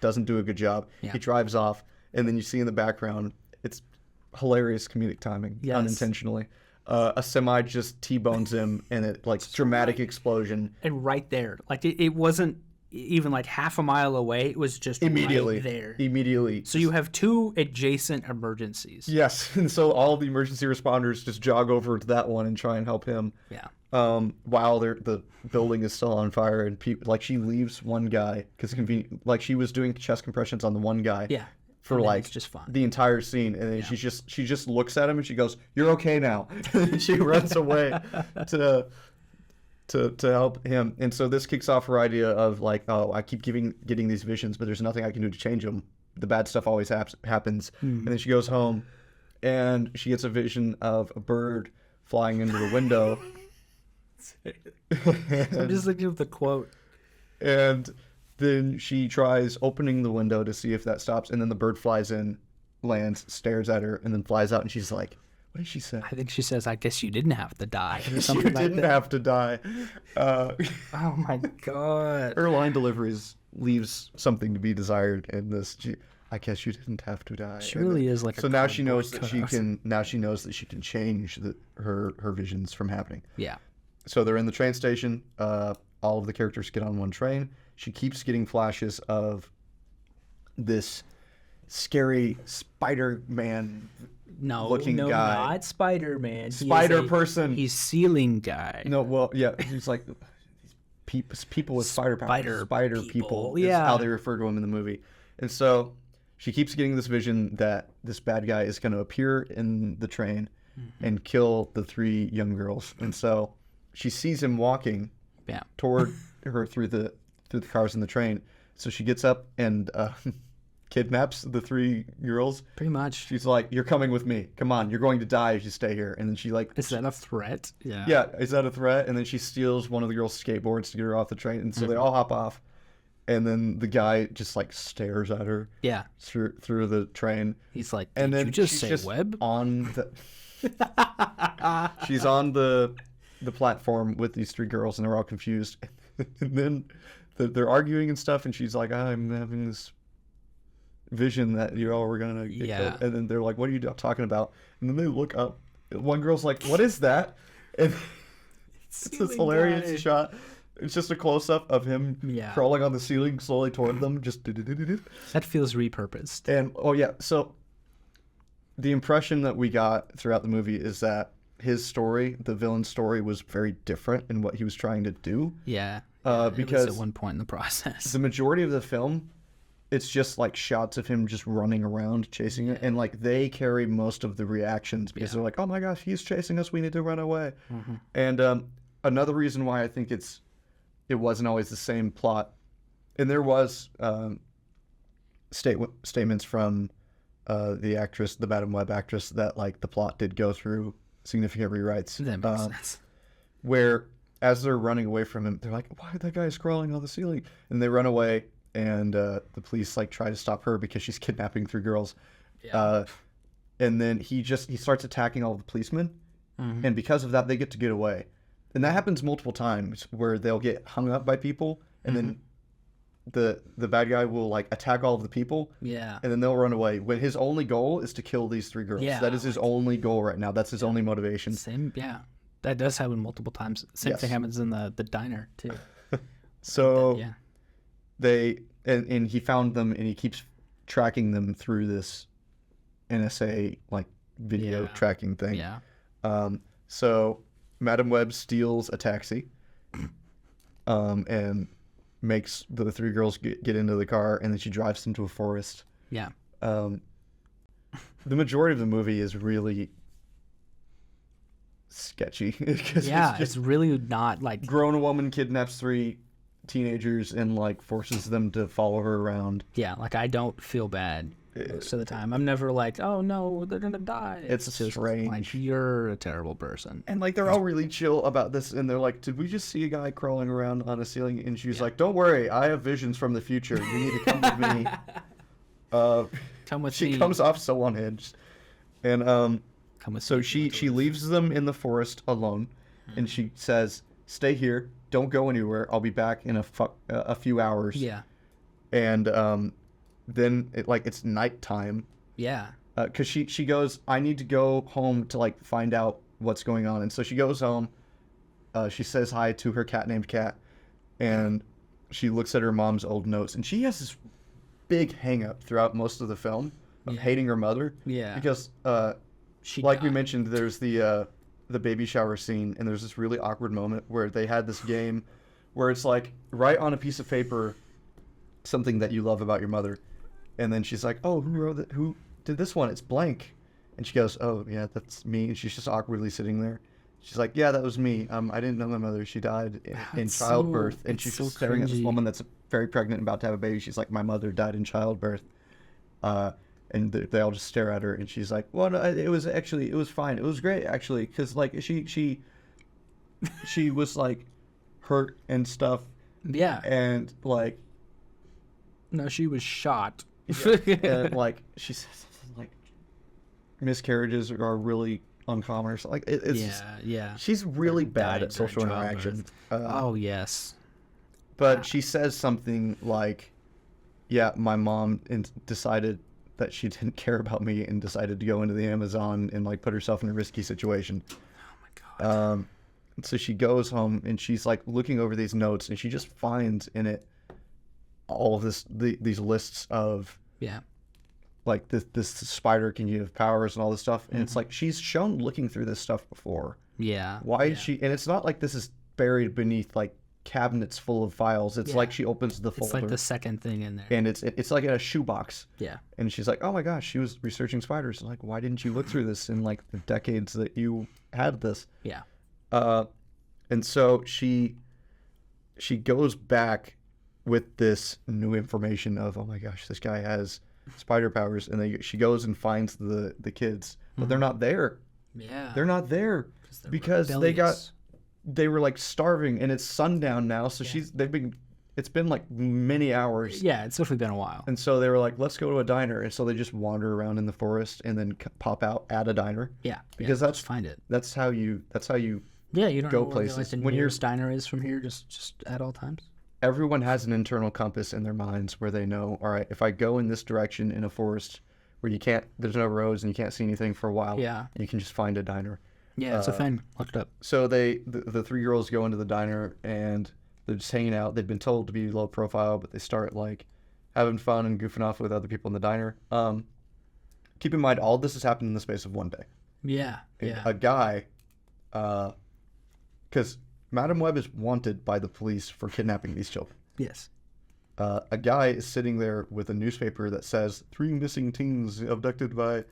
doesn't do a good job. He drives off, and then you see in the background, it's hilarious comedic timing, unintentionally. A semi just T-bones him, and it like dramatic explosion. And right there, like it wasn't even like half a mile away. It was just immediately right there. Immediately. So you have two adjacent emergencies. Yes, and so all the emergency responders just jog over to that one and try and help him. While the building is still on fire, and people, like, she leaves one guy because convenient. Like, she was doing chest compressions on the one guy. for And then like it's just fine. the entire scene, and then she just looks at him and she goes, "You're okay now." And she runs away to help him. And so this kicks off her idea of like, oh, I keep getting these visions, but there's nothing I can do to change them. The bad stuff always happens. And then she goes home and she gets a vision of a bird flying into the window. I'm just looking at the quote. And then she tries opening the window to see if that stops, and then the bird flies in, lands, stares at her, and then flies out, and she's like, what did she say? I think she says, "I guess you didn't have to die." Or You something like didn't that. have to die. Oh my god. Her line deliveries leaves something to be desired in this. I guess you didn't have to die. She really is like. So a now she knows cardboard that she cutout. can. Now she knows that she can change her visions from happening. Yeah. So they're in the train station. All of the characters get on one train. She keeps getting flashes of this scary Spider-Man looking no, guy. not Spider-Man. Spider-Person. He's ceiling guy. No, well, yeah, he's like people with spider powers. Spider people. Is Yeah. how they refer to him in the movie. And so she keeps getting this vision that this bad guy is going to appear in the train and kill the 3 young girls. And so she sees him walking toward her through the cars in the train. So she gets up and kidnaps the 3 girls. Pretty much. She's like, "You're coming with me. Come on, you're going to die if you stay here." And then she like, Is that a threat? Yeah. yeah, is that a threat? And then she steals one of the girls' skateboards to get her off the train. And so they all hop off. And then the guy just like stares at her Yeah. through the train. He's like, And "Did then you just she's say just web?" on the she's on the platform with these 3 girls, and they're all confused. And then they're arguing and stuff, and she's like, "I'm having this vision that you all were gonna get killed." And then they're like, "What are you talking about?" And then they look up. One girl's like, "What is that?" And it's this hilarious guy. shot. It's just a close up of him crawling on the ceiling slowly toward them. Just That feels repurposed. and oh yeah, so the impression that we got throughout the movie is that his story, the villain's story, was very different in what he was trying to do. Yeah. Because at least at one point in the process. the majority of the film, it's just like shots of him just running around chasing it, and like they carry most of the reactions because they're like, "Oh my gosh, he's chasing us, we need to run away." And another reason why I think it wasn't always the same plot, and there was statements from the actress, the Madam Web actress, that like the plot did go through significant rewrites. That makes sense. Where as they're running away from him, they're like, "Why that guy's crawling on the ceiling?" And they run away, and the police like try to stop her because she's kidnapping 3 girls. And then he starts attacking all the policemen, and because of that, they get to get away. And that happens multiple times where they'll get hung up by people, and then the bad guy will like attack all of the people, Yeah. and then they'll run away. When his only goal is to kill these 3 girls. Yeah, That is his only goal right now. That's his only motivation. Same. Yeah. That does happen multiple times. Same thing Yes. happens in the diner too. So Yeah. they and he found them, and he keeps tracking them through this NSA like video tracking thing. Yeah. So Madam Web steals a taxi, and makes the 3 girls get into the car, and then she drives them to a forest. Yeah. The majority of the movie is really sketchy. 'Cause Yeah. it's It's just really not like. grown woman kidnaps 3 teenagers and like forces them to follow her around. Yeah. Like I don't feel bad most of the time. I'm never like, "Oh no, they're gonna die." It's just strange. like you're a terrible person. And like they're all really chill about this, and they're like, "Did we just see a guy crawling around on a ceiling?" And she's like, "Don't worry, I have visions from the future. You need to come with me." Come with She me. comes off so unhinged, and Come with so me. she leaves them in the forest alone, and she says, "Stay here. Don't go anywhere. I'll be back in a few hours." Yeah. And then it's nighttime. Yeah. Because she goes, "I need to go home to like find out what's going on." And so she goes home. She says hi to her cat named Cat, and she looks at her mom's old notes, and she has this big hang up throughout most of the film of hating her mother. Yeah. Because She like we died. mentioned, there's the baby shower scene, and there's this really awkward moment where they had this game where it's like write on a piece of paper something that you love about your mother, And then she's like, oh, who did this one? It's blank. And she goes, oh, yeah, that's me. And she's just awkwardly sitting there. She's like, yeah, that was me. I didn't know my mother. She died in childbirth. And she's so just staring at this cringy. woman that's very pregnant and about to have a baby. She's like, my mother died in childbirth. And they all just stare at her. And she's like, well, no, it was fine. It was great, actually. Because, like, she was, like, hurt and stuff. Yeah. And, like... No, she was shot. and, like, she says something like, miscarriages are really uncommon or something. Like, it's yeah. she's really bad Died at social during interaction. Oh, yes. But she says something like, yeah, my mom decided that she didn't care about me and decided to go into the Amazon and, like, put herself in a risky situation. Oh, my God. So she goes home and she's, like, looking over these notes, and she just finds in it all of these lists of, Yeah. like, this spider can give powers and all this stuff. And it's like, she's shown looking through this stuff before. Yeah. Why is she... And it's not like this is buried beneath, like, cabinets full of files. It's like she opens the folder. It's like the second thing in there. And it's like in a shoebox. Yeah. And she's like, oh my gosh, she was researching spiders. Like, why didn't you look through this in, like, the decades that you had this? Yeah. And so she goes back with this new information of, oh my gosh, this guy has spider powers. And she goes and finds the kids, but they're not there. Yeah. They're not there because they were, like, starving, and it's sundown now. So it's been like many hours. Yeah, it's definitely been a while. And so they were like, let's go to a diner. And so they just wander around in the forest and then pop out at a diner. Yeah. Because let's find it. That's how you Yeah, you don't go know where places. like, the When nearest diner is from here, just at all times. Everyone has an internal compass in their minds where they know, all right, if I go in this direction in a forest where there's no roads and you can't see anything for a while, you can just find a diner. Yeah, it's a thing. Look it up. So the three girls go into the diner and they're just hanging out. They've been told to be low profile, but they start, like, having fun and goofing off with other people in the diner. Keep in mind, all this has happened in the space of one day. Yeah. A guy, because Madam Web is wanted by the police for kidnapping these children. Yes. A guy is sitting there with a newspaper that says 3 missing teens abducted by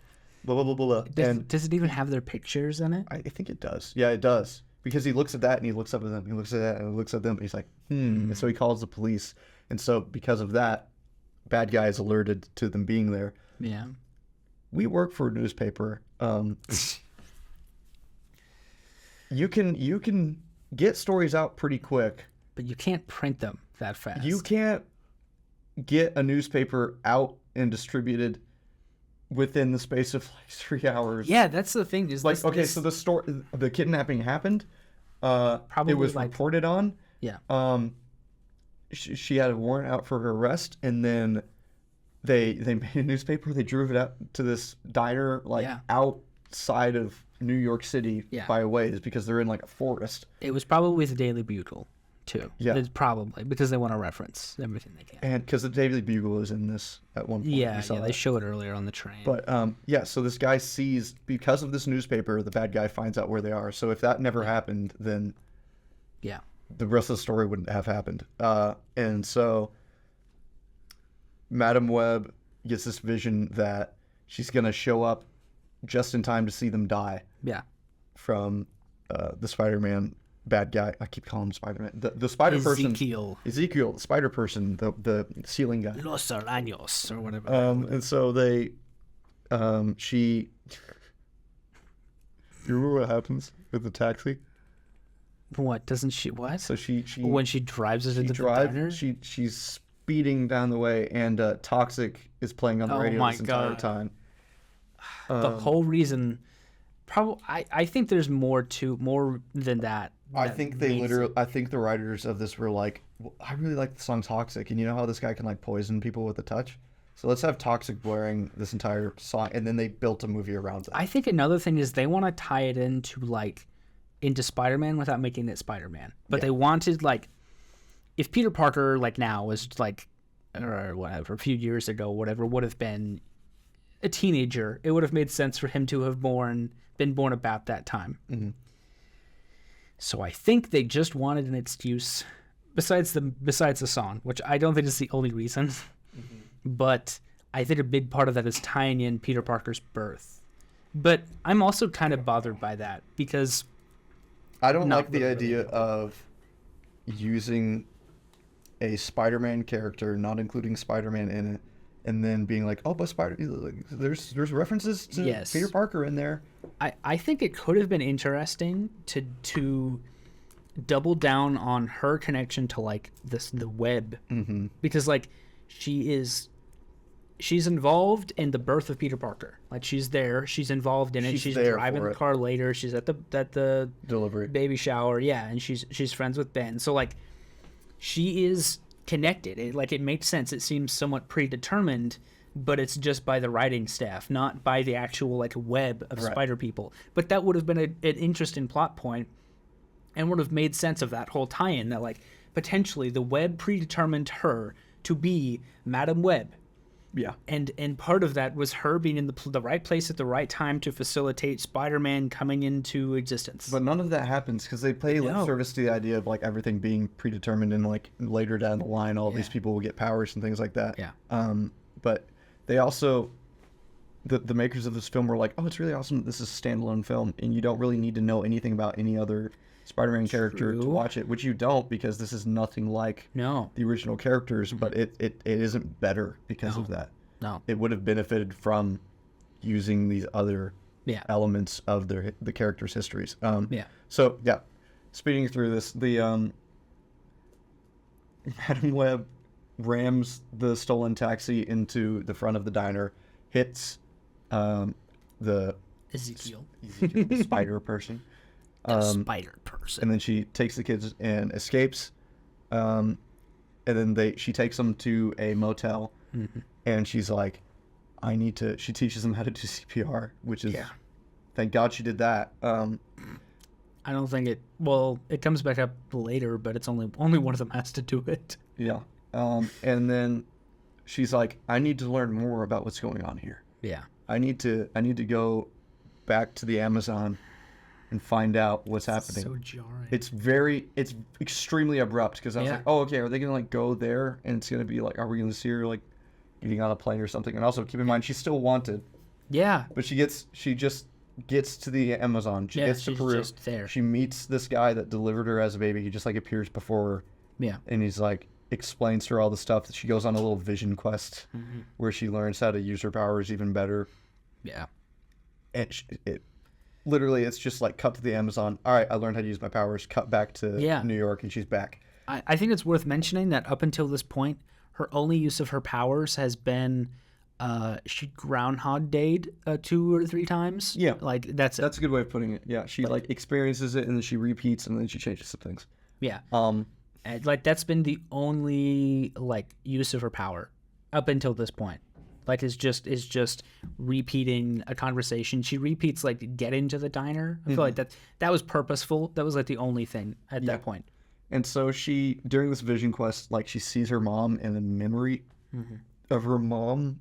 blah, blah, blah, blah. Does it even have their pictures in it? I think it does. Yeah, it does. Because he looks at that and he looks up at them. He looks at that and he looks at them. And he's like, And so he calls the police. And so because of that, bad guy is alerted to them being there. Yeah. We work for a newspaper. You can get stories out pretty quick. But you can't print them that fast. You can't get a newspaper out and distributed within the space of, like, 3 hours. Yeah, that's the thing. Is Like, this, okay, this, so the kidnapping happened. Probably it was like- reported on. Yeah. She had a warrant out for her arrest, and then they made a newspaper. They drove it out to this diner, like, outside of New York City by a ways, because they're in, like, a forest. It was probably the Daily Bugle, too. Yeah. It's probably because they want to reference everything they can. And because the Daily Bugle is in this at one point. Yeah, We saw they that. show it earlier on the train. But so this guy sees, because of this newspaper, the bad guy finds out where they are. So if that never happened, then the rest of the story wouldn't have happened. And so Madam Web gets this vision that she's gonna show up just in time to see them die. Yeah. From the Spider-Man bad guy. I keep calling him Spider-Man. The spider person. Ezekiel, the spider person, the ceiling guy. Los Araños, or whatever. And so they, she. You remember what happens with the taxi? What doesn't she? What? So she when she drives us into the diner. She's speeding down the way, and Toxic is playing on the radio this entire time. The whole reason, probably, I think there's more than that. I think I think the writers of this were like, well, I really like the song Toxic, and you know how this guy can, like, poison people with a touch? So let's have Toxic blaring this entire song, and then they built a movie around it. I think another thing is they want to tie it into Spider-Man without making it Spider-Man. But they wanted, like, if Peter Parker, like, now was, like, or whatever, a few years ago, whatever, would have been a teenager, it would have made sense for him to have been born about that time. Mm-hmm. So I think they just wanted an excuse, besides the song, which I don't think is the only reason. Mm-hmm. But I think a big part of that is tying in Peter Parker's birth. But I'm also kind of bothered by that because I don't Not like the really, idea of using a Spider-Man character, not including Spider-Man in it, and then being like, oh, but there's references to Yes. Peter Parker in there. I think it could have been interesting to double down on her connection to like the web, because like she's involved in the birth of Peter Parker. Like she's there, she's involved in it. She's there driving for the it. car later. She's at the Delivery. baby shower, yeah, and she's friends with Ben. So like she is connected. It makes sense. It seems somewhat predetermined, but it's just by the writing staff, not by the actual like web of Right. spider people. But that would have been an interesting plot point and would have made sense of that whole tie-in, that like potentially the web predetermined her to be Madam Web. Yeah. And part of that was her being in the right place at the right time to facilitate Spider-Man coming into existence. But none of that happens because they pay lip No. service to the idea of like everything being predetermined and like later down the line, all these people will get powers and things like that. Yeah. But they also, the makers of this film were like, oh, it's really awesome that this is a standalone film and you don't really need to know anything about any other Spider-Man character to True. watch it, which you don't because this is nothing like No. the original characters, but it isn't better because of that. No. It would have benefited from using these other Yeah. elements of the characters' histories. Yeah. So yeah, speeding through this, the Madam Web rams the stolen taxi into the front of the diner, hits the Ezekiel. spider person, The spider person. and then she takes the kids and escapes. And then she takes them to a motel, and she's like, she teaches them how to do CPR, which is, Yeah. thank God she did that. I don't think it comes back up later, but it's only one of them has to do it. Yeah. And then she's like, I need to learn more about what's going on here. Yeah. I need to go back to the Amazon and find out what's happening. So jarring. It's extremely abrupt because I was Yeah. like, oh, okay, are they going to like go there? And it's going to be like, are we going to see her like getting on a plane or something? And also keep in mind, she's still wanted, Yeah. but she just gets to the Amazon. She Yeah, gets to she's Peru. just there. She meets this guy that delivered her as a baby. He just like appears before her. Yeah. And he's like, explains to her all the stuff that she goes on a little vision quest where she learns how to use her powers even better. Yeah. And literally, it's just like cut to the Amazon. All right, I learned how to use my powers. Cut back to Yeah. New York, and she's back. I think it's worth mentioning that up until this point, her only use of her powers has been she Groundhog Day'd 2 or 3 times. Yeah. Like that's it. That's a good way of putting it. Yeah, she like experiences it, and then she repeats, and then she changes some things. Yeah. And, like that's been the only like use of her power up until this point. Like is just repeating a conversation. She repeats like get into the diner. I feel like that was purposeful. That was like the only thing at that point. And so she, during this vision quest, like she sees her mom and a memory of her mom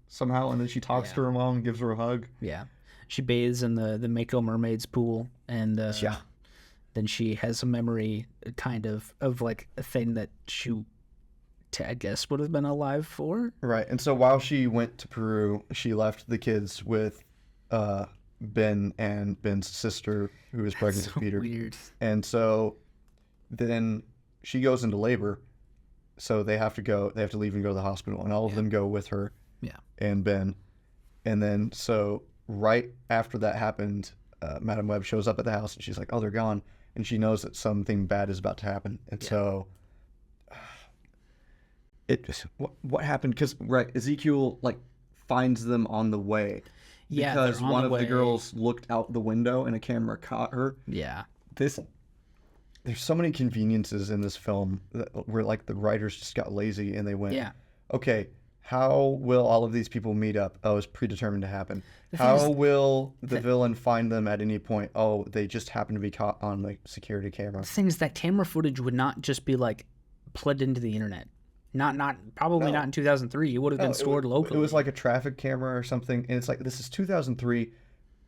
somehow, and then she talks to her mom and gives her a hug. Yeah. She bathes in the Mako Mermaid's pool, and then she has a memory kind of like a thing that she, I guess, would have been alive for. Right. And so while she went to Peru, she left the kids with Ben and Ben's sister, who was pregnant with Peter. Weird. And so then she goes into labor, so they have to leave and go to the hospital, and all of them go with her. Yeah. And Ben. And then so right after that happened, Madam Web shows up at the house, and she's like, oh, they're gone. And she knows that something bad is about to happen. And so what happened? Because Ezekiel like finds them on the way. Yeah, Because they're on one the of way. the girls looked out the window and a camera caught her. Yeah. There's so many conveniences in this film where like the writers just got lazy and they went, okay, how will all of these people meet up? Oh, it's predetermined to happen. How will the villain find them at any point? Oh, they just happen to be caught on like security camera. The thing is that camera footage would not just be like plugged into the internet. Probably not in 2003. It would have been stored locally. It was like a traffic camera or something, and it's like this is 2003.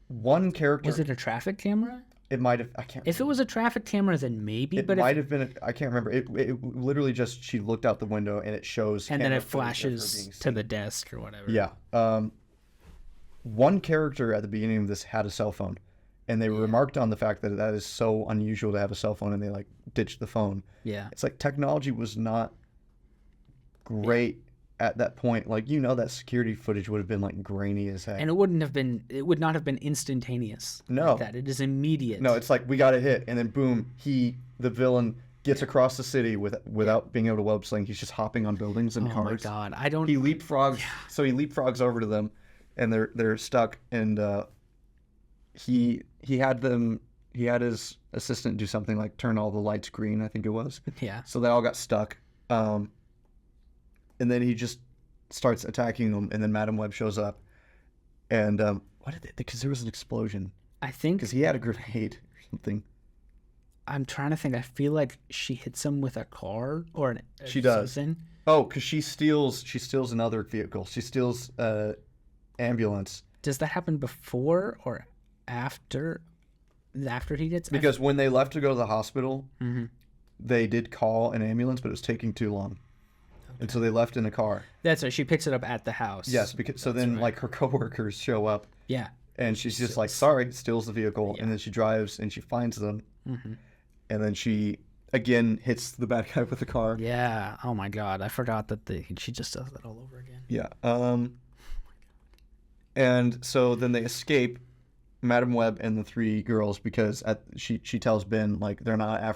One character. Was it a traffic camera? It might have. I can't. If it was a traffic camera, then maybe. It but might have been. I can't remember. It literally just she looked out the window and it shows. and then camera it footage of her flashes being to seen. the desk or whatever. Yeah. One character at the beginning of this had a cell phone, and they remarked on the fact that that is so unusual to have a cell phone, and they like ditched the phone. Yeah. It's like technology was not great at that point. Like that security footage would have been like grainy as heck. And it would not have been instantaneous. No. Like that. It is immediate. No, it's like we got a hit, and then boom, the villain gets across the city without being able to web sling. He's just hopping on buildings and Oh cars. my God. I don't. He leapfrogs. So he leapfrogs over to them, and they're stuck. And he had his assistant do something like turn all the lights green, I think it was. Yeah. So they all got stuck. And then he just starts attacking them, and then Madam Web shows up. And what did they? Because there was an explosion. I think. Because he had a grenade or something. I'm trying to think. I feel like she hits him with a car or She does. something. Oh, because she steals another vehicle. She steals ambulance. Does that happen before or after? After he gets. Because when they left to go to the hospital, Mm-hmm. they did call an ambulance, but it was taking too long. And so they left in a car. That's right. She picks it up at the house. Yes, because so then like her coworkers show up, Yeah. and she's just like, sorry, steals the vehicle, and then she drives and she finds them, and then she again hits the bad guy with the car. Yeah. Oh my God. I forgot that she just does that all over again. Yeah. And so then they escape, Madam Web and the three girls, because she tells Ben like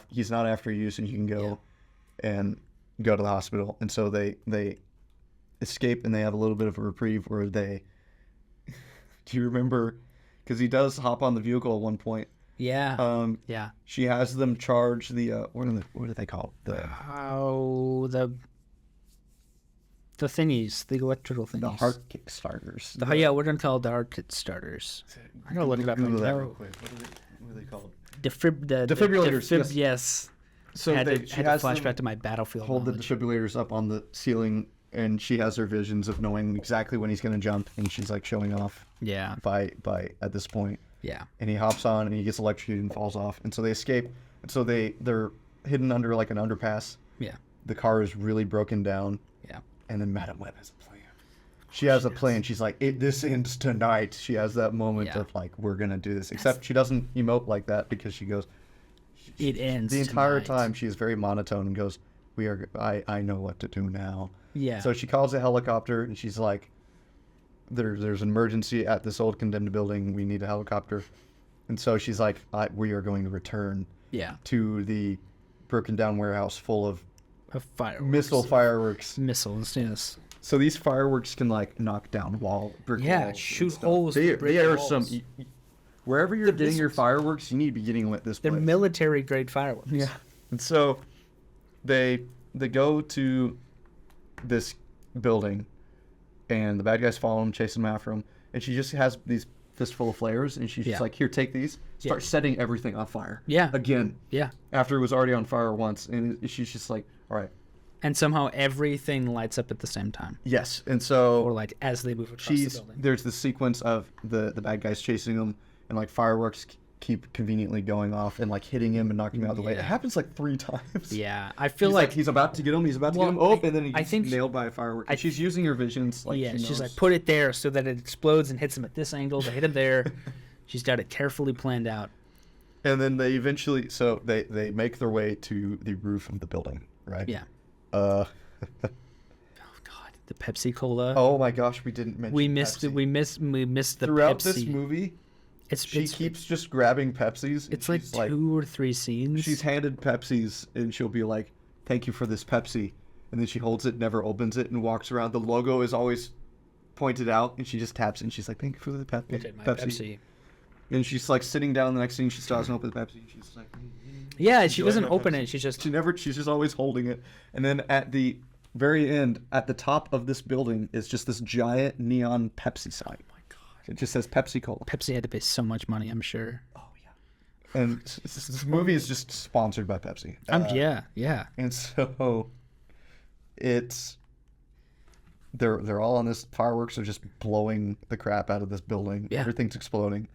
he's not after you, so you can go and go to the hospital. And so they escape, and they have a little bit of a reprieve where they. Do you remember? Because he does hop on the vehicle at one point. Yeah. Yeah. She has them charge the what do they call it? The thingies, the electrical thingies. The heart kick starters. Yeah, we're gonna call it the heart kick starters. I'm gonna look it up. Google that now. real quick. What are they called? Defibrillators. Yes. So I had she to has flash them back to my battlefield hold the knowledge. defibrillators up on the ceiling, and she has her visions of knowing exactly when he's going to jump, and she's like showing off Yeah. by at this point. Yeah. And he hops on, and he gets electrocuted and falls off, and so they escape, and so they're hidden under like an underpass. Yeah. The car is really broken down, Yeah. and then Madam Web has a plan. She has a plan. She's like, this ends tonight. She has that moment Yeah. of like, we're gonna do this. Except she doesn't emote like that, because she goes. It ends The entire tonight. time she is very monotone and goes, I know what to do now. Yeah. So she calls a helicopter, and she's like, there's an emergency at this old condemned building. We need a helicopter. And so she's like, we are going to return Yeah. to the broken down warehouse full of Fireworks. missile fireworks. Missiles. Yes. So these fireworks can like knock down brick Yeah, walls. and shoot stuff. holes They through brick are walls. wherever you're getting your fireworks, you need to be getting them at this They're place. military grade fireworks. Yeah. And so they go to this building, and the bad guys follow him, chasing him after him, and she just has these fistful of flares, and she's just like, here, take these. Start setting everything on fire. Yeah. Again. Yeah. After it was already on fire once, and she's just like, all right. And somehow everything lights up at the same time. Yes. And so Or like as they move across the building. there's this sequence of the bad guys chasing him, and like fireworks keep conveniently going off and like hitting him and knocking him out of the way. It Yeah. happens like 3 times. Yeah. I feel He's like he's about to get him. He's about to get him. Well, Oh, and then he I gets think- nailed by a firework. And she's using her visions. Like yeah, she she's knows. like, put it there so that it explodes and hits him at this angle to hit him there. She's got it carefully planned out. And then they eventually, so they make their way to the roof of the building, right? Yeah. Uh. Oh God, the Pepsi Cola. Oh my gosh, we didn't mention. we missed Pepsi. we missed the Throughout Pepsi. this movie. She It's keeps just grabbing Pepsis. and It's like she's 2 or 3 scenes. She's handed Pepsis, and she'll be like, "Thank you for this Pepsi," and then she holds it, never opens it, and walks around. The logo is always pointed out, and she just taps it, and she's like, "Thank you for the Look at my Pepsi." Pepsi. And she's like sitting down. The next thing she still doesn't open the Pepsi. And she's like, Yeah, she enjoying doesn't my open Pepsi. it. She's just She's just always holding it. And then at the very end, at the top of this building, is just this giant neon Pepsi sign. Oh my God. It just says Pepsi Cola. Pepsi had to pay so much money, I'm sure. Oh yeah. And this movie is just sponsored by Pepsi. Yeah. And so it's they're all on this. Fireworks are just blowing the crap out of this building. Yeah. Everything's exploding.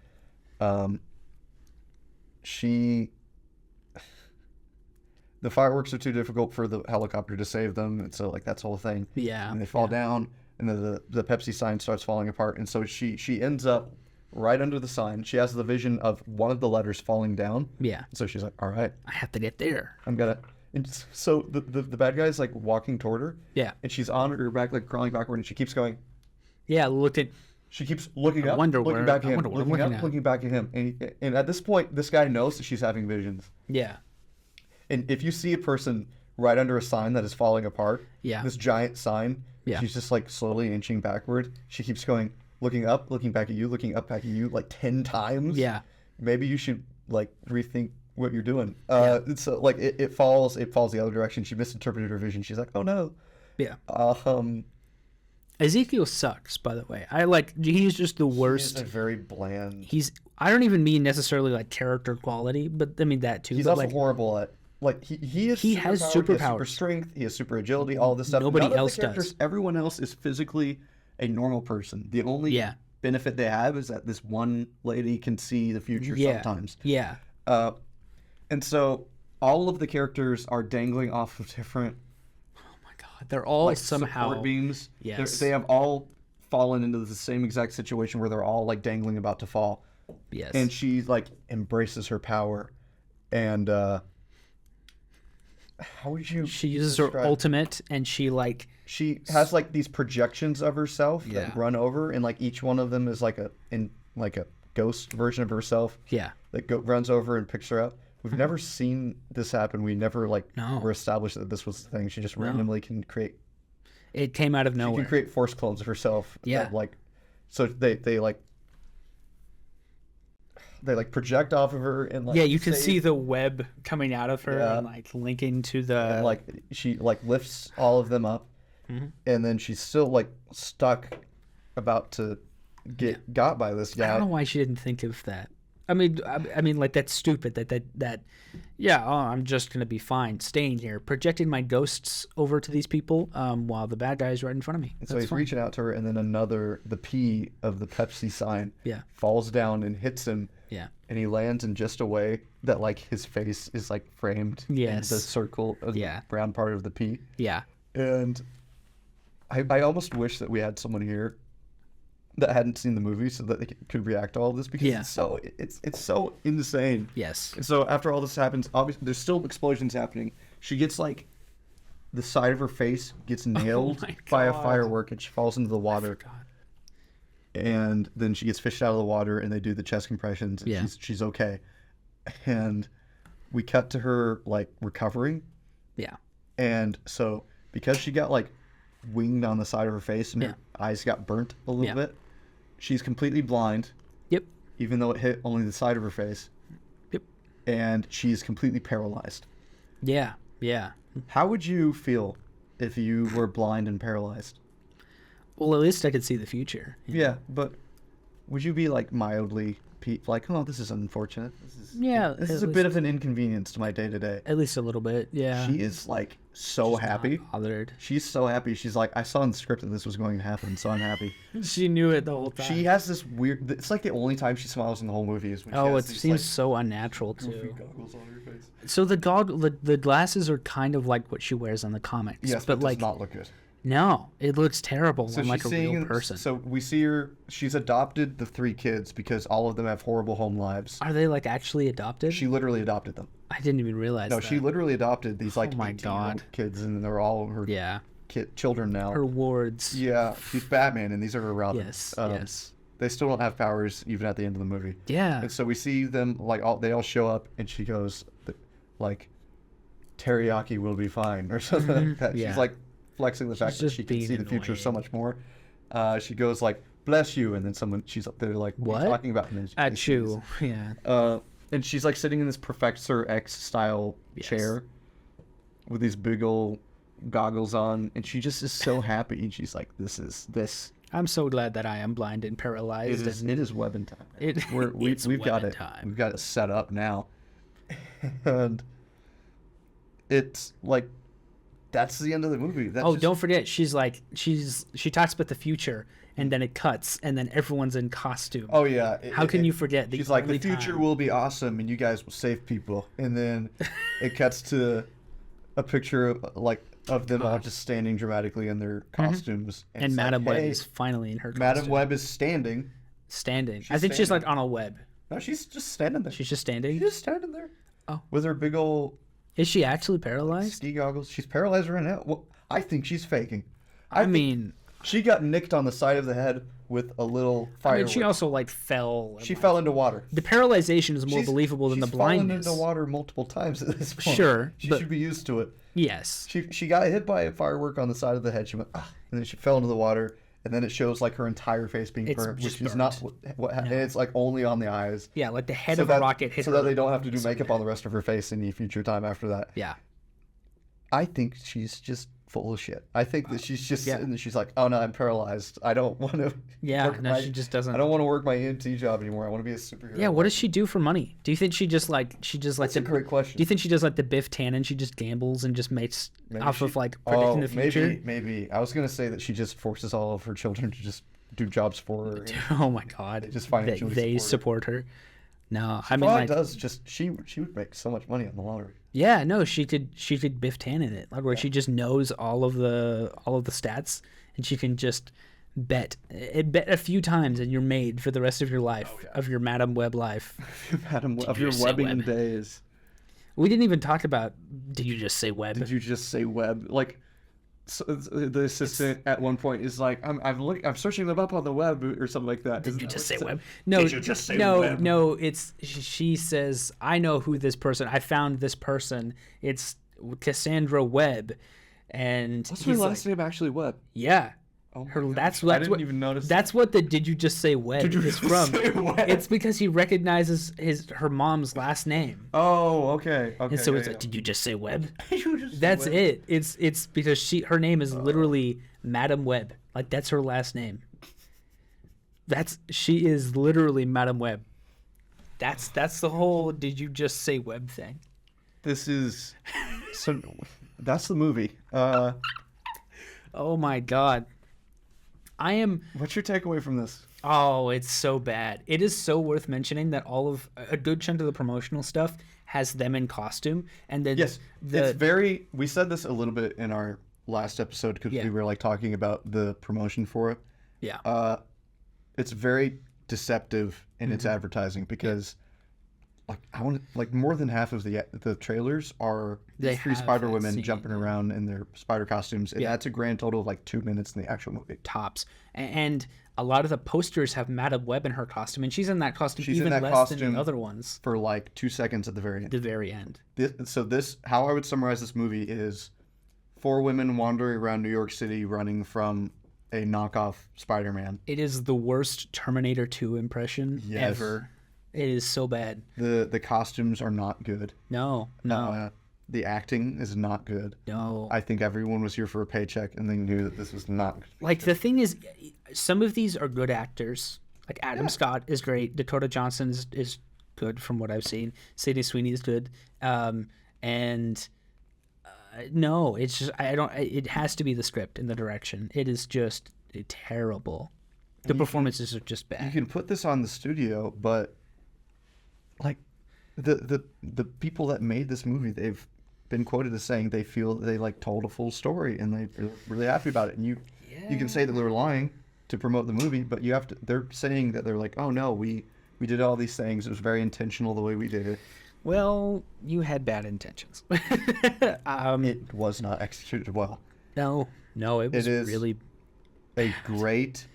the fireworks are too difficult for the helicopter to save them, and so like that's the whole thing. Yeah. And they fall down, and then the Pepsi sign starts falling apart, and so she ends up right under the sign. She has the vision of one of the letters falling down. Yeah. So she's like, all right, I have to get there. I'm gonna. And so the bad guy's like walking toward her. Yeah. And she's on her back, like crawling backward, and she keeps going. Yeah, She keeps looking up, wonder looking where- back at I him, wonder what I'm looking looking up, at. looking back at him. And at this point, this guy knows that she's having visions. Yeah. And if you see a person right under a sign that is falling apart, Yeah. this giant sign, Yeah. she's just like slowly inching backward. She keeps going, looking up, looking back at you, looking up back at you, like 10 times. Yeah. Maybe you should like rethink what you're doing. Yeah. So like it falls the other direction. She misinterpreted her vision. She's like, oh no. Yeah. Um, Ezekiel sucks, by the way. He's just the worst. He's a very bland. I don't even mean necessarily like character quality, but I mean that too. He's but also like, horrible at like he has He has superpowers, he has super superpowers. strength, he has super agility, all this stuff. Nobody None of the else characters- does. Everyone else is physically a normal person. The only Yeah. benefit they have is that this one lady can see the future Yeah. sometimes. Yeah. And so all of the characters are dangling off of different Oh my god, they're all like somehow. support beams. Yes. They have all fallen into the same exact situation where they're all like dangling about to fall. Yes. And she like embraces her power, and how would you? she uses her describe- ultimate, and she like. She has like these projections of herself Yeah. that run over, and like each one of them is like a ghost version of herself Yeah. that runs over and picks her up. We've never seen this happen. We never like No. were established that this was the thing. She just randomly can create. It came out of She nowhere. can create force clones of herself. Yeah. That, like, so they project off of her and like. Yeah, you can save- see the web coming out of her Yeah. and like linking to the. and, like she like lifts all of them up, Mm-hmm. and then she's still like stuck, about to get got by this I don't know guy. why she didn't think of that. I mean, like that's stupid. That. Yeah, oh, I'm just gonna be fine staying here, projecting my ghosts over to these people, while the bad guy is right in front of me. And so That's he's fine. reaching out to her, and then the P of the Pepsi sign Yeah. falls down and hits him, Yeah. and he lands in just a way that like his face is like framed Yes. in the circle of Yeah. the brown part of the P. Yeah. And I almost wish that we had someone here that hadn't seen the movie so that they could react to all this, because Yeah. it's so insane. Yes. And so after all this happens, obviously there's still explosions happening. She gets like the side of her face gets nailed my by a God. firework, and she falls into the water. God. And then she gets fished out of the water, and they do the chest compressions, and Yeah. she's okay. And we cut to her like recovering. Yeah. And so because she got like winged on the side of her face and Yeah. her eyes got burnt a little Yeah. bit, she's completely blind, Yep. even though it hit only the side of her face. Yep. And she's completely paralyzed. Yeah. Yeah. How would you feel if you were blind and paralyzed? Well, at least I could see the future. Yeah, but would you be like mildly like, oh, this is unfortunate. Yeah, This is at a bit of an inconvenience to my day to day. At least a little bit. Yeah. She is like so She's not happy. bothered. She's so happy. She's like, I saw in the script that this was going to happen, so I'm happy. She knew it the whole time. She has this weird. It's like the only time she smiles in the whole movie is when she Oh, has it these, seems like, so unnatural goofy too. goggles on her face. So the glasses are kind of like what she wears on the comics. Yes, but but like does not look good. no, it looks terrible So on like she's a real seeing. person. So we see her. She's adopted the 3 kids because all of them have horrible home lives. Are they like actually adopted? She literally adopted them. I didn't even realize No, that. she literally adopted these like Oh my 18-year-old God. kids, and they're all her Yeah. children now. Her wards. Yeah, she's Batman, and these are her relatives. Yes. Yes. They still don't have powers even at the end of the movie. Yeah. And so we see them like they all show up, and she goes like, "Teriyaki will be fine," or something like that. Yeah. She's like flexing the fact She's that just she can being see the future so annoying. much more. She goes like, "Bless you," and then she's up there like, "What are you What? talking about?" And then At you. Yeah. and she's like sitting in this Professor X style Yes. chair with these big old goggles on, and she just is so happy. And she's like, this. I'm so glad that I am blind and paralyzed. It is webbing time. It- We've it's got webbing it. time. We've got it set up now, and it's like That's the end of the movie. That's Oh, just- don't forget, she talks about the future, and then it cuts, and then everyone's in costume. Oh yeah. How can you forget? She's like, the only future time- will be awesome, and you guys will save people. And then it cuts to a picture of them all just standing dramatically in their costumes. And it's like, Madam Web hey, is finally in her costume. Madam Web is standing. Standing. I think she's standing. like on a web. No, she's just standing there. She's just standing. She's just standing there. Oh. With her big old Is she actually paralyzed? ski goggles. She's paralyzed right now. Well, I think she's faking. I mean, She got nicked on the side of the head with a little I fire. mean, she also like fell. and, She like- fell into water. The paralyzation is more She's- believable than the she's fallen blindness. into water multiple times at this point. Sure, She but- should be used to it. Yes. She got hit by a firework on the side of the head. She went, ah, and then she fell into the water. And then it shows like her entire face being It's burnt, just which is not burnt. what and it's like only on the eyes. Yeah, like the head So of that, a rocket hit so her. that they don't have to do makeup on the rest of her face any future time after that. Yeah. I think she's just full of shit. I think that she's just Yeah. sitting there. She's like, oh no, I'm paralyzed. I don't want to. Yeah, no, she just doesn't. I don't want to work my EMT job anymore. I want to be a superhero. Yeah, what does she do for money? Do you think she just like That's a great question. Do you think she does like the Biff Tannen? She just gambles and just makes Maybe off she- of like predicting the future. Maybe. I was gonna say that she just forces all of her children to just do jobs for her. Oh my god! They just financially they support support her. No, I mean Probably like does just she would make so much money on the lottery. yeah, no, she could Biff Tannen it, like where she just knows all of the stats and she can just bet a few times and you're made for the rest of your life of your Madam Web life. Madam, of you your say webbing web? days. We didn't even talk about. Did you just say web? Did you just say web? Like, so the assistant at one point is like, I'm searching them up on the web or something like that. Did Isn't you that just what say it web? No, Did you just say no, web? no. It's she says, I know who this person. I found this person. It's Cassandra Webb, and What's he's her like, last name actually? Web. yeah. Oh my Her, gosh, that's I that's didn't what even notice. that's what the did you just say web Did you is just from. say web? It's because he recognizes her mom's last name. Oh, okay. And so yeah, it's like, did you just say Webb? just That's say it. It's because her name is literally Madam Webb. Like that's her last name. She is literally Madam Webb. That's the whole did you just say Webb thing. This is so. That's the movie. Oh my god. I am What's your takeaway from this? Oh, it's so bad. It is so worth mentioning that all of a good chunk of the promotional stuff has them in costume, and then Yes, it's very. We said this a little bit in our last episode because Yeah. we were like talking about the promotion for it. yeah. It's very deceptive in its advertising because, like, I want like more than half of the trailers are They these three have Spider that Women scene, jumping around in their spider costumes, and Yeah. that's a grand total of like 2 minutes in the actual movie. Tops, and a lot of the posters have Madam Web in her costume, and she's in that costume She's in even that less than costume. the other ones. For like 2 seconds at the very At end. the very end. How I would summarize this movie is 4 women wandering around New York City running from a knockoff Spider-Man. It is the worst Terminator 2 impression Yes. ever. It is so bad. The costumes are not good. No. The acting is not good. No. I think everyone was here for a paycheck and they knew that this was not. Like the thing is, some of these are good actors. Like Adam Scott is great. Dakota Johnson is good from what I've seen. Sydney Sweeney is good. No, it's just I don't. It has to be the script and the direction. It is just terrible. The performances are just You bad. can put this on the studio, but like the people that made this movie, they've been quoted as saying they feel that they like told a full story and they're really happy about it. And you can say that they're lying to promote the movie, but you have to. They're saying that they're like, oh no, we did all these things. It was very intentional the way we did it. Well, you had bad intentions. It was not executed well. No, it was is- really. A great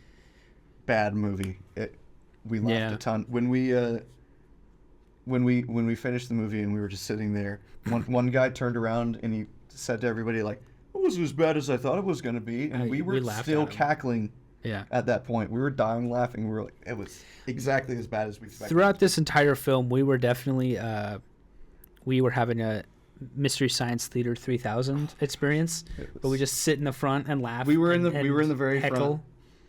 bad movie. We laughed Yeah. a ton when we finished the movie and we were just sitting there. One guy turned around and he said to everybody like, "It wasn't as bad as I thought it was going to be," and we were laughed still at him. cackling Yeah. at that point. We were dying laughing. We were like, it was exactly as bad as we expected. Throughout this entire film, we were definitely we were having a Mystery Science Theater 3000 experience, but we just sit in the front and laugh. We were in the and very heckle. front.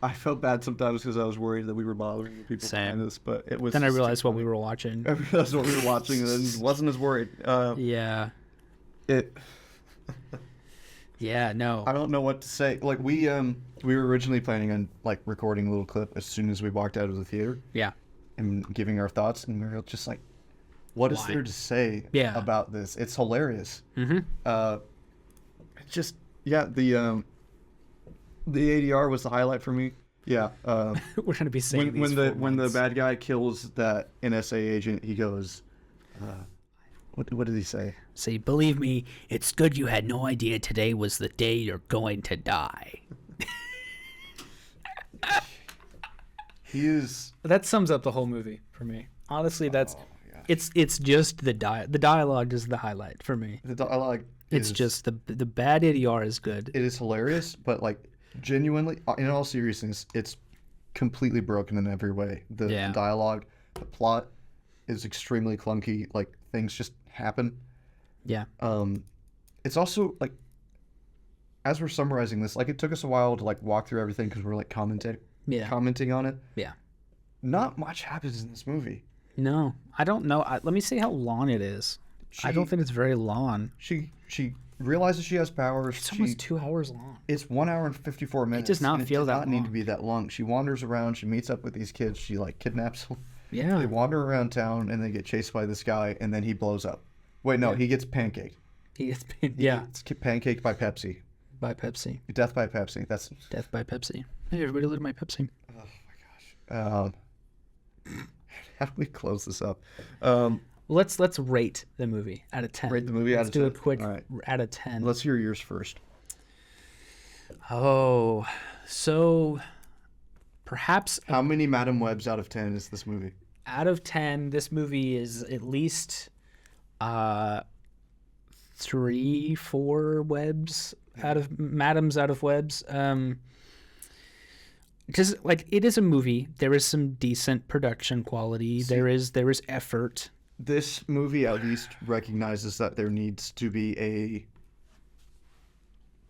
I felt bad sometimes because I was worried that we were bothering the people Same. behind us, but it was. Then I just too realized what funny. we were watching. I realized what we were watching and then wasn't as worried. Yeah. It. Yeah, no. I don't know what to say. Like we were originally planning on like recording a little clip as soon as we walked out of the theater Yeah. and giving our thoughts, and we were just like, what is Why? there to say Yeah. about this? It's hilarious. Mm-hmm. It's just the ADR was the highlight for me. Yeah. We're gonna be saying when these the for when the months. bad guy kills that NSA agent, he goes, what did he say? Say, believe me, it's good you had no idea today was the day you're going to die. He is. That sums up the whole movie for me. Honestly, that's yeah. it's just the dialogue is the highlight for me. The dialogue. It's just the bad ADR is good. It is hilarious, but like genuinely, in all seriousness, it's completely broken in every way. The Yeah. dialogue, the plot is extremely clunky. Like things just happen. Yeah. It's also like, as we're summarizing this, like it took us a while to like walk through everything because we're like commenting on it. Yeah. Not much happens in this movie. No, I don't know. Let me see how long it is. I don't think it's very long. She realizes she has powers. It's almost 2 hours long. It's 1 hour and 54 minutes. does not and feel it did that not need long. to be that long. She wanders around. She meets up with these kids. She like kidnaps them. Yeah. They wander around town and they get chased by this guy, and then he blows up. Wait, no, he gets pancaked. He gets yeah It's pancaked by Pepsi. by Pepsi. Death by Pepsi. That's. Death by Pepsi. Hey, everybody, look at my Pepsi. How do we close this up? Let's rate the movie out of 10. Rate the movie Let's out of do 10. a quick All right. out of 10. Let's hear yours first. Oh, so perhaps How many Madam Webs out of 10 is this movie? out of 10, this movie is at least 3, 4 webs out of madams out of webs. Because like it is a movie, there is some decent production quality. There is effort. This movie at least recognizes that there needs to be a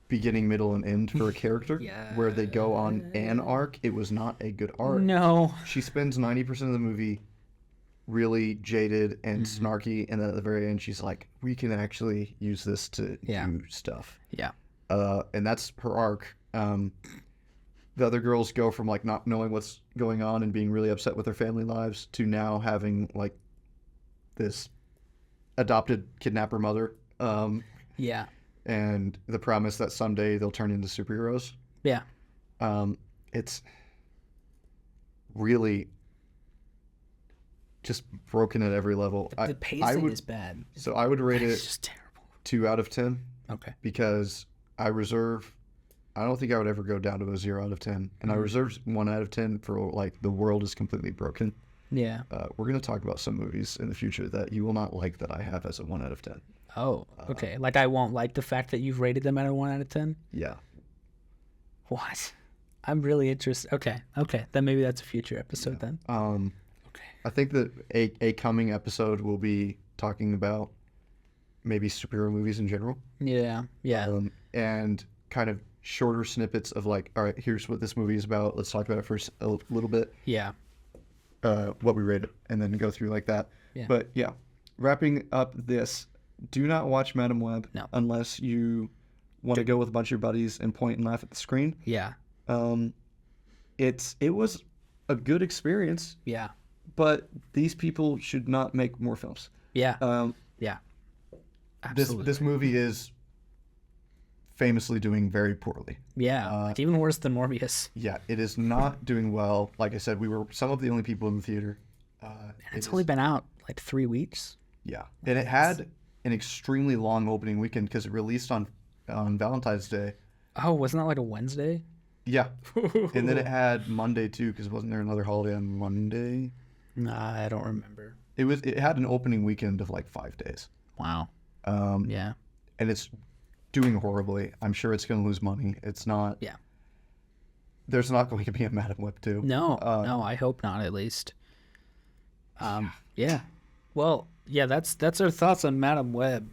beginning, middle, and end for a character. Where they go on an arc. It was not a good arc. No. She spends 90% of the movie really jaded and Mm-hmm. snarky, and then at the very end she's like, we can actually use this to do stuff. Yeah. And that's her arc. The other girls go from like not knowing what's going on and being really upset with their family lives to now having like this adopted kidnapper mother, Yeah. and the promise that someday they'll turn into superheroes. Yeah. It's really just broken at every level. The pacing is bad. So I would rate It's it just terrible. 2 out of 10 Okay. because I don't think I would ever go down to a 0 out of 10. And I reserved 1 out of 10 for like the world is completely broken. Yeah. We're going to talk about some movies in the future that you will not like that I have as a 1 out of 10. Oh, okay. Like I won't like the fact that you've rated them at a 1 out of 10? Yeah. What? I'm really interested. Okay. Then maybe that's a future episode then. Okay. I think that a coming episode will be talking about maybe superhero movies in general. Yeah. Yeah. And kind of shorter snippets of like, all right, here's what this movie is about. Let's talk about it for a little bit. Yeah. What we rate it, and then go through like that. Yeah. But yeah, wrapping up this, do not watch Madam Web unless you want to go with a bunch of your buddies and point and laugh at the screen. Yeah. It was a good experience, Yeah. but these people should not make more films. Yeah. Yeah. Absolutely. This movie is famously doing very poorly. Yeah. It's even worse than Morbius. Yeah, it is not doing well. Like I said, we were some of the only people in the theater. It's only been out like 3 weeks. Yeah, and it had an extremely long opening weekend because it released on Valentine's Day. Oh, wasn't that like a Wednesday? Yeah, and then it had Monday too because wasn't there another holiday on Monday? Nah, I don't remember. It had an opening weekend of like 5 days. Wow. Yeah. And it's doing horribly. I'm sure it's going to lose money. It's not. Yeah. There's not going to be a Madam Web 2. No, no, I hope not at least. Yeah. Well, yeah, that's our thoughts on Madam Web.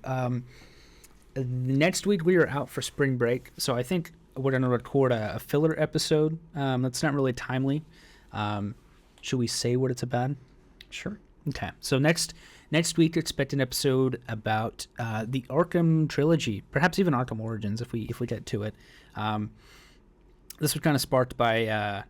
Next week we are out for spring break, so I think we're going to record a filler episode. That's not really timely. Should we say what it's about? Sure. Okay. So next Next week, expect an episode about the Arkham trilogy, perhaps even Arkham Origins if we get to it. This was kind of sparked by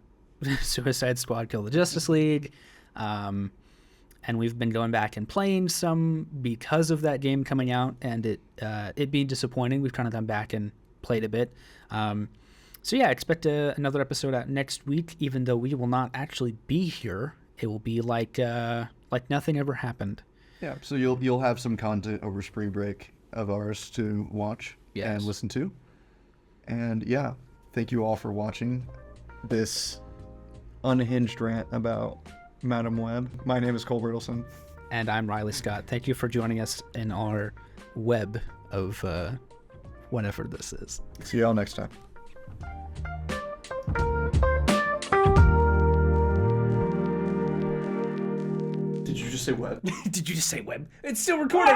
Suicide Squad Kill the Justice League. And we've been going back and playing some because of that game coming out, and it being disappointing. We've kind of gone back and played a bit. So yeah, expect another episode out next week, even though we will not actually be here. It will be like nothing ever happened. Yeah, so you'll have some content over spring break of ours to watch and listen to. And yeah, thank you all for watching this unhinged rant about Madam Web. My name is Cole Bertelson. And I'm Riley Scott. Thank you for joining us in our web of whatever this is. See y'all next time. Did you just say web? Did you just say web? It's still recording!